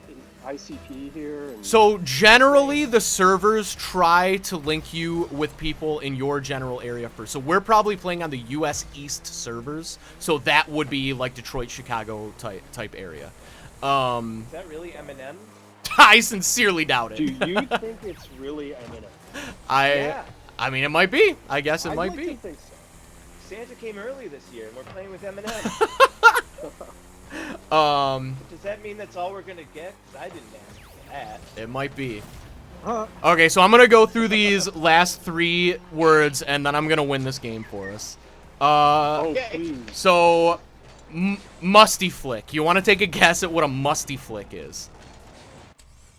in ICP here? And So generally, the servers try to link you with people in your general area first. So we're probably playing on the U.S. East servers. So that would be like Detroit, Chicago type area. Is that really Eminem? I sincerely doubt it. Do you think it's really Eminem? I mean, it might be. I guess it might I'd be. like to think so. Santa came early this year, and we're playing with Eminem. Does that mean that's all we're gonna get? 'Cause I didn't ask for that. It might be. Okay, so I'm gonna go through these last 3 words, and then I'm gonna win this game for us. Please. So, musty flick. You want to take a guess at what a musty flick is?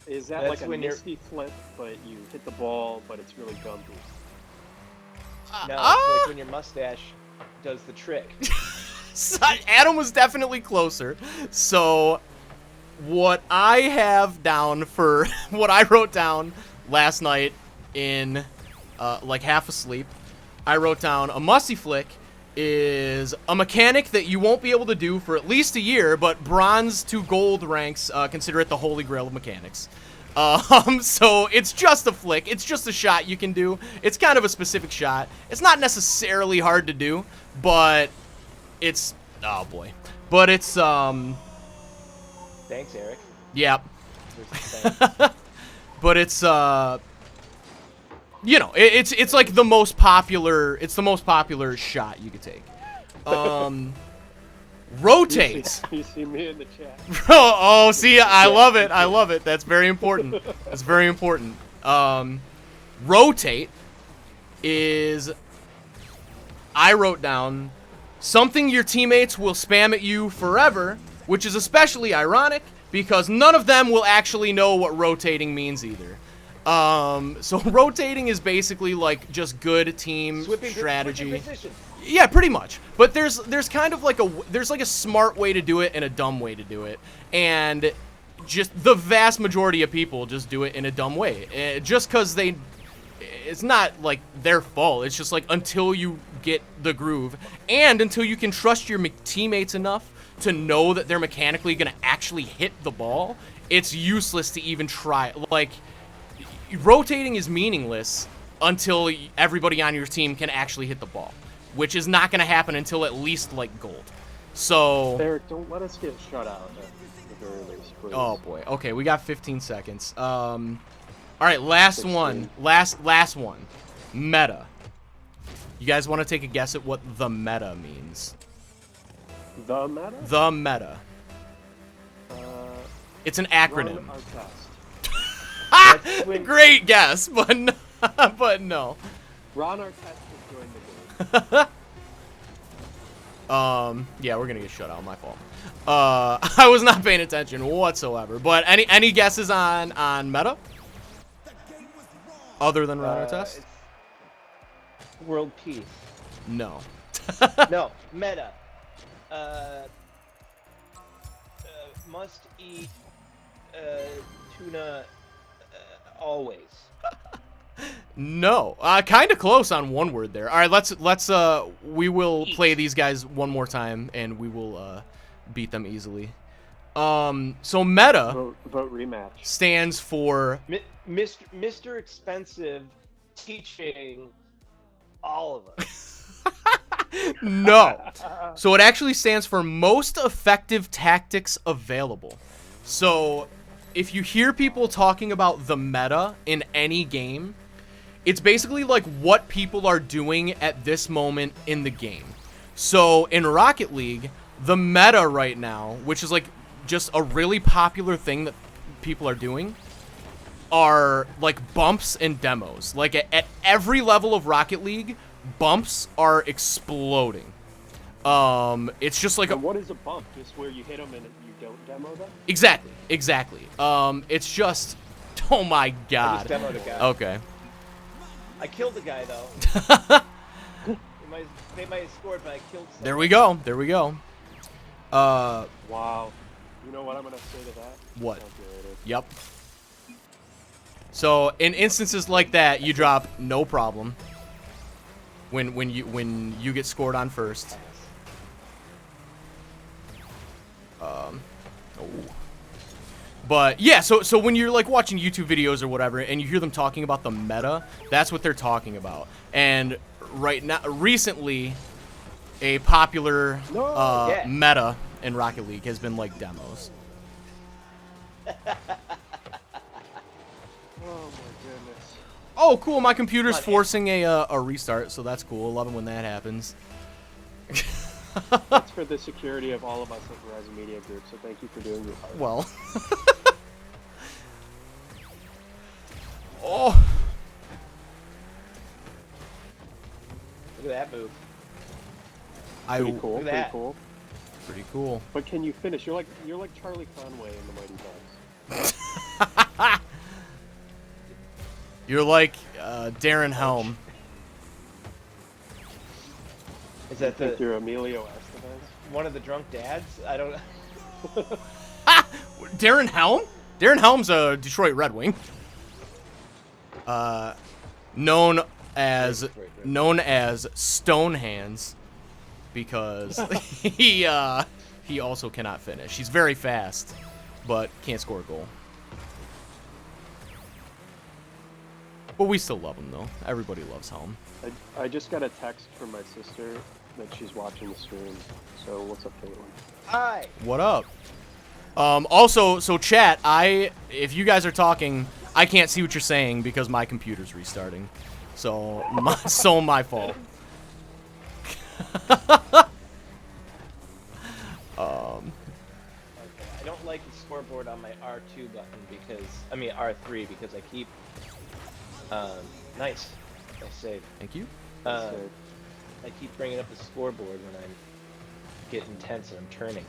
Is that That's like a when you're- misty flip, but you hit the ball, but it's really gumpy? No, it's like when your mustache does the trick. Adam was definitely closer. So, what I have down for what I wrote down last night in like half asleep, I wrote down a musty flick is a mechanic that you won't be able to do for at least a year, but bronze to gold ranks consider it the holy grail of mechanics. So it's just a flick. It's just a shot you can do. It's kind of a specific shot. It's not necessarily hard to do, but it's but it's Thanks, Eric. yeah. Thanks. But it's you know, it's like the most popular. It's the most popular shot you could take. Rotate. You see me in the chat. Oh, see, I love it. I love it. That's very important. That's very important. Rotate is, I wrote down, something your teammates will spam at you forever, which is especially ironic because none of them will actually know what rotating means either. So rotating is basically like just good team strategy. Switching position. Yeah, pretty much. But there's kind of like a smart way to do it and a dumb way to do it. And just the vast majority of people just do it in a dumb way. Just because it's not like their fault. It's just like until you get the groove and until you can trust your teammates enough to know that they're mechanically going to actually hit the ball, it's useless to even try. Like, rotating is meaningless until everybody on your team can actually hit the ball, which is not going to happen until at least like gold. So Eric, don't let us get shut out at the very least, please. oh boy. Okay, we got 15 seconds. All right, last 16. one. Last one. Meta. You guys want to take a guess at what the meta means? The meta? The meta. It's an acronym. Run our test. Great guess, but no, but no. Ron Artest has joined the game. Yeah, we're gonna get shut out. My fault. I was not paying attention whatsoever. But any guesses on meta? Other than Ron Artest? It's world peace. No. No, meta. Must eat tuna always. No. Kind of close on one word there. All right, let's we will play these guys one more time and we will beat them easily. So meta Vote rematch. stands for Mr. Expensive teaching all of us. no. So it actually stands for most effective tactics available. So if you hear people talking about the meta in any game, it's basically like what people are doing at this moment in the game. So in Rocket League, the meta right now, which is like just a really popular thing that people are doing, are like bumps and demos. Like at every level of Rocket League, bumps are exploding. It's just like what is a bump? Just where you hit them and you don't demo them? Exactly. It's just, oh my god. I just demoed a guy. Okay. I killed the guy though. They might have scored, but I killed someone. There we go. Wow. You know what I'm gonna say to that? What? Calculated. Yep. So in instances like that, you drop no problem. When you get scored on first. Oh. But yeah, so when you're like watching YouTube videos or whatever, and you hear them talking about the meta, that's what they're talking about. And right now, recently, a popular meta in Rocket League has been like demos. Oh my goodness. Oh, cool! My computer's forcing a restart, so that's cool. Love it when that happens. That's for the security of all of us at Verizon Media Group, so thank you for doing your part. Well. Oh. Look at that move. Pretty cool. Look at that. Pretty cool. But can you finish? You're like Charlie Conway in the Mighty Ducks. You're like Darren Helm. Is that you're Emilio Estevez? One of the drunk dads? I don't know. Darren Helm? Darren Helm's a Detroit Red Wing. Known as Stone Hands because he also cannot finish. He's very fast, but can't score a goal. But we still love him though. Everybody loves Helm. I just got a text from my sister that she's watching the stream. So what's up, Caitlin? Hi. What up? Also, so chat, if you guys are talking, I can't see what you're saying because my computer's restarting. So, my fault. Okay. I don't like the scoreboard on my R2 button R3 because I keep. Nice save. Thank you. I keep bringing up the scoreboard when I'm getting tense and I'm turning.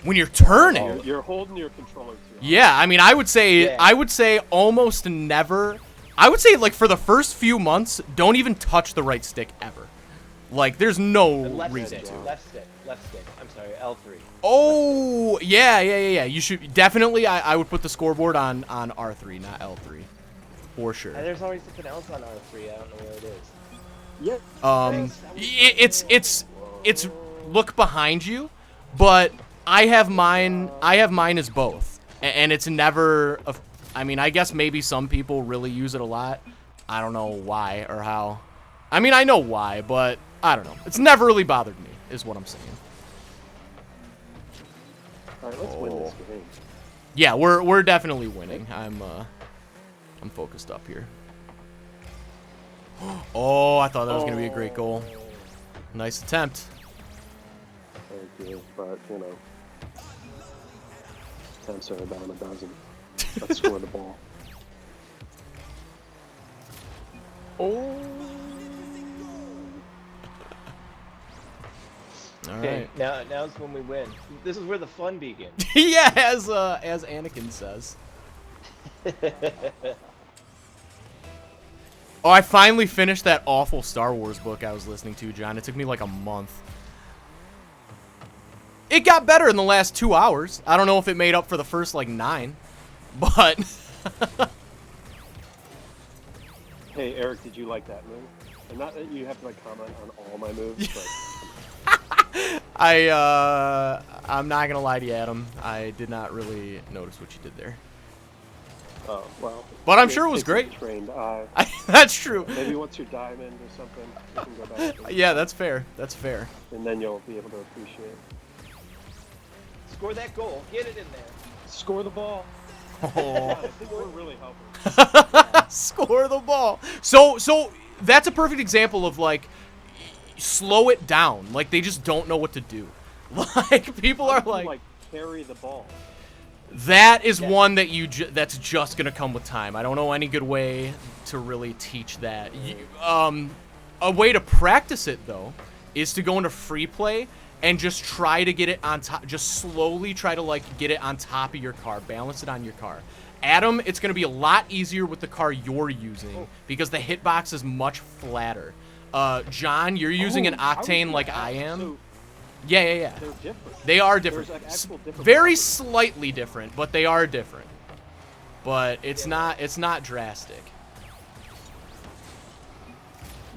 When you're turning, you're holding your controller too. Yeah, I mean, I would say almost never. I would say like for the first few months, don't even touch the right stick ever. Like, there's no reason to. Left stick. I'm sorry, L3. Oh, yeah. You should definitely. I would put the scoreboard on R3, not L3, for sure. And there's always something else on R3. I don't know where it is. Yeah. It's look behind you, but I have mine as both, and it's never. I mean, I guess maybe some people really use it a lot. I don't know why or how. I mean, I know why, but I don't know. It's never really bothered me, is what I'm saying. All right, let's win this game. Yeah, we're definitely winning. I'm focused up here. Oh, I thought that was gonna be a great goal. Nice attempt. Thank you, but you know, attempts are a dime a dozen. Let's score the ball. Oh. All Okay, right. now's when we win. This is where the fun begins. Yeah, as Anakin says. Oh, I finally finished that awful Star Wars book I was listening to, John. It took me like a month. It got better in the last 2 hours. I don't know if it made up for the first like 9, but. Hey, Eric, did you like that move? And not that you have to like comment on all my moves, but. I'm not gonna lie to you, Adam. I did not really notice what you did there. Oh, well. But I'm sure it was great. Trained eye. That's true. Maybe once you're diamond or something, you can go back to Yeah, that's fair. That's fair. And then you'll be able to appreciate it. Score that goal. Get it in there. Score the ball. Yeah, I think we're really helping. Score the ball. So that's a perfect example of like slow it down. Like they just don't know what to do. Like people are like carry the ball. That is one that that's just gonna come with time. I don't know any good way to really teach that. A way to practice it though is to go into free play and just try to get it on top. Just slowly try to like get it on top of your car, balance it on your car. Adam, it's gonna be a lot easier with the car you're using because the hitbox is much flatter. John, you're using an Octane like I am. So yeah. they're different. They are different. There's like actual different Very properties. slightly different, but they are different. But it's not drastic.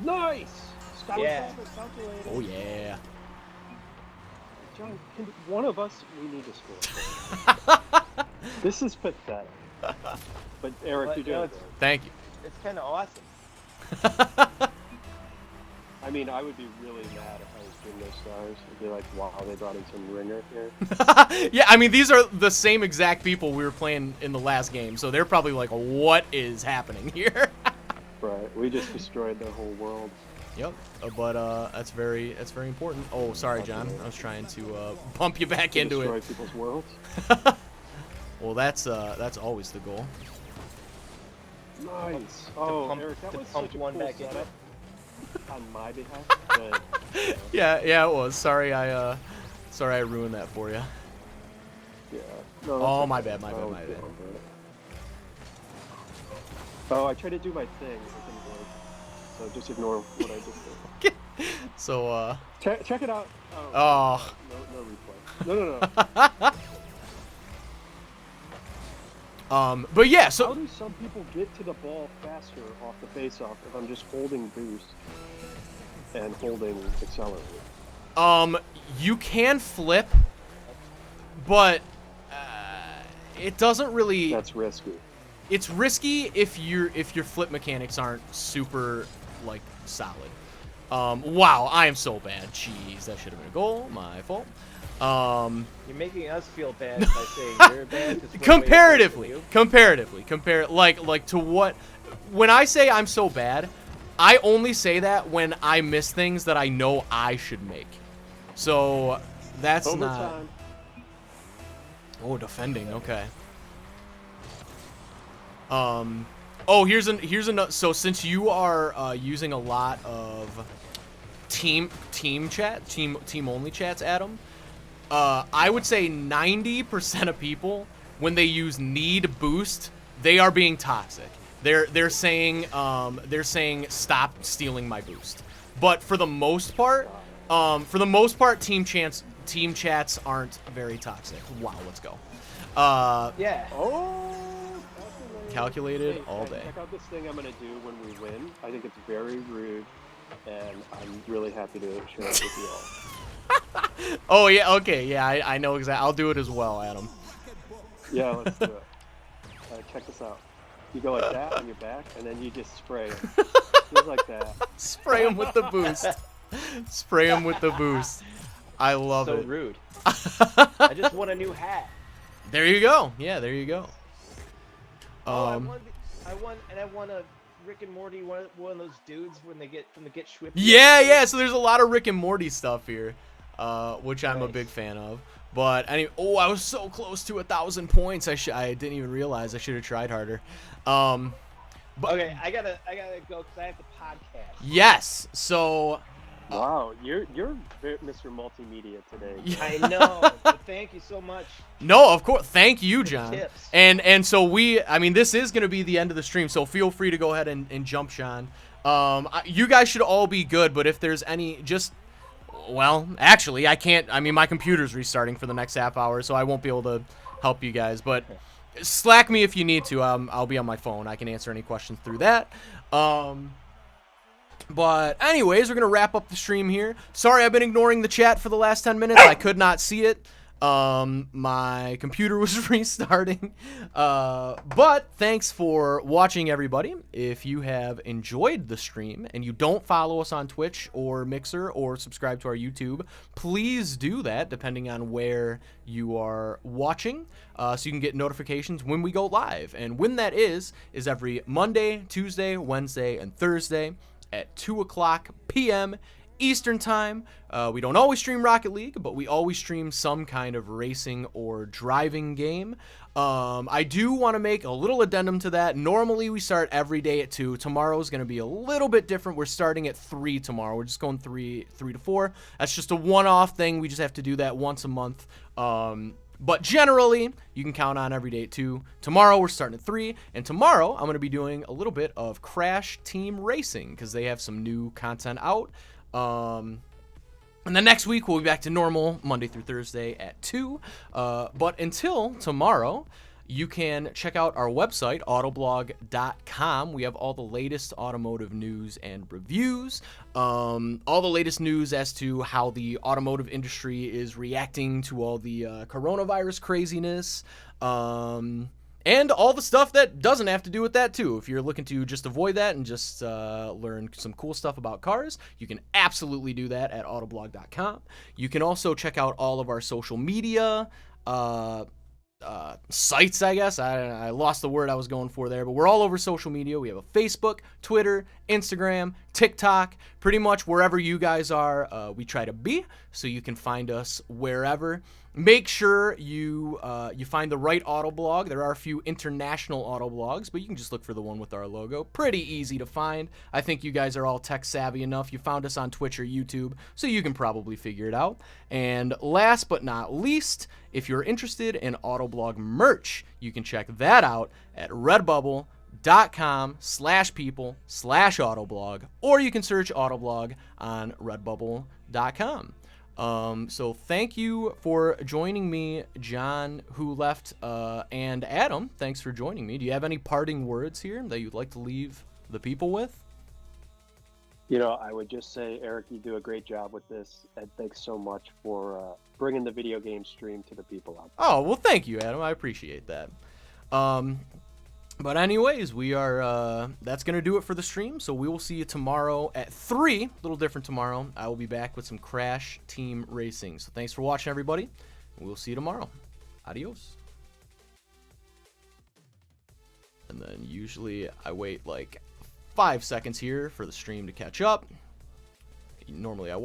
Nice. Yeah. Oh yeah. John, can one of us, we need to score. This is pathetic. But Eric, But, you're doing it. Thank you. It's kind of awesome. I mean, I would be really mad if I was doing those stars. I'd be like, wow, they brought in some ringer here. Yeah, I mean, these are the same exact people we were playing in the last game, so they're probably like, what is happening here? Right, we just destroyed their whole world. Yep, but that's very important. Oh, sorry, John. I was trying to pump you back into Destroy it. people's worlds. Well, that's always the goal. Nice. To Oh, pump, Eric, that to was pump such a one cool back into setup it. on my behalf. But, Yeah, it was. Sorry, I ruined that for you. yeah. No, Oh, that's my okay. bad, my bad, Oh, my bad. Oh, I tried to do my thing. It didn't work. So just ignore what I just did. So, Check it out. Oh. No replay. No. But yeah, so How do some people get to the ball faster off the face-off if I'm just holding boost and holding accelerate? You can flip, but it doesn't really. That's risky. It's risky if your flip mechanics aren't super like solid. Wow, I am so bad. Jeez, that should have been a goal. My fault. You're making us feel bad by saying you're bad. Comparatively, compare like to what? When I say I'm so bad, I only say that when I miss things that I know I should make. So that's Overtime. not. Oh, defending. Okay. Oh, here's another. So since you are using a lot of team only chats, Adam, I would say 90% of people when they use need boost, they are being toxic. They're saying stop stealing my boost. But for the most part, team chats aren't very toxic. Wow, let's go. Yeah. Oh. Calculated Hey, all day. Check out this thing I'm gonna do when we win. I think it's very rude, and I'm really happy to share it with you all. Oh yeah, okay, yeah, I know exactly. I'll do it as well, Adam. Yeah, let's do it. Check this out. You go like that on your back, and then you just spray it. Just like that. Spray him with the boost. Spray him with the boost. I love So it. rude. I just want a new hat. There you go. Yeah, there you go. I won a Rick and Morty one of those dudes when they get Schwippy. Yeah. So there's a lot of Rick and Morty stuff here, which I'm a Nice. big fan of. But anyway, oh, I was so close to 1,000 points. I didn't even realize I should have tried harder. But Okay, I gotta go because I have the podcast. yes. So Wow, you're Mr. Multimedia today. I know. But thank you so much. no, of course. Thank you, John. Tips. And so this is gonna be the end of the stream. So feel free to go ahead and jump, Sean. You guys should all be good, but if there's any, well, actually, I can't. I mean, my computer's restarting for the next half hour, so I won't be able to help you guys. But Slack me if you need to. I'll be on my phone. I can answer any questions through that. But anyways, we're going to wrap up the stream here. Sorry, I've been ignoring the chat for the last 10 minutes. I could not see it. My computer was restarting. But thanks for watching, everybody. If you have enjoyed the stream and you don't follow us on Twitch or Mixer or subscribe to our YouTube, please do that depending on where you are watching, so you can get notifications when we go live. And when that is every Monday, Tuesday, Wednesday, and Thursday at 2 o'clock p.m. Eastern Time. We don't always stream Rocket League, but we always stream some kind of racing or driving game. I do want to make a little addendum to that. Normally we start every day at 2. Tomorrow's going to be a little bit different. We're starting at 3 tomorrow. We're just going 3 to 4. That's just a one-off thing. We just have to do that once a month. But generally, you can count on every day at 2. Tomorrow, we're starting at 3. And tomorrow, I'm going to be doing a little bit of Crash Team Racing because they have some new content out. And then next week, we'll be back to normal, Monday through Thursday at 2. But until tomorrow, you can check out our website, autoblog.com. We have all the latest automotive news and reviews, all the latest news as to how the automotive industry is reacting to all the coronavirus craziness, and all the stuff that doesn't have to do with that, too. If you're looking to just avoid that and just learn some cool stuff about cars, you can absolutely do that at autoblog.com. You can also check out all of our social media sites, I guess. I lost the word I was going for there, but we're all over social media. We have a Facebook, Twitter, Instagram, TikTok, pretty much wherever you guys are, we try to be, so you can find us wherever. Make sure you find the right Autoblog. There are a few international Autoblogs, but you can just look for the one with our logo. Pretty easy to find. I think you guys are all tech savvy enough. You found us on Twitch or YouTube, so you can probably figure it out. And last but not least, if you're interested in Autoblog merch, you can check that out at redbubble.com/people/Autoblog, or you can search Autoblog on redbubble.com. So thank you for joining me, John, who left, and Adam. Thanks for joining me. Do you have any parting words here that you'd like to leave the people with? You know, I would just say, Eric, you do a great job with this, and thanks so much for bringing the video game stream to the people out there. Oh, well, thank you, Adam. I appreciate that. But anyways, we are, that's going to do it for the stream. So we will see you tomorrow at 3, a little different tomorrow. I will be back with some Crash Team Racing. So thanks for watching, everybody. We'll see you tomorrow. Adios. And then usually I wait like 5 seconds here for the stream to catch up. Normally I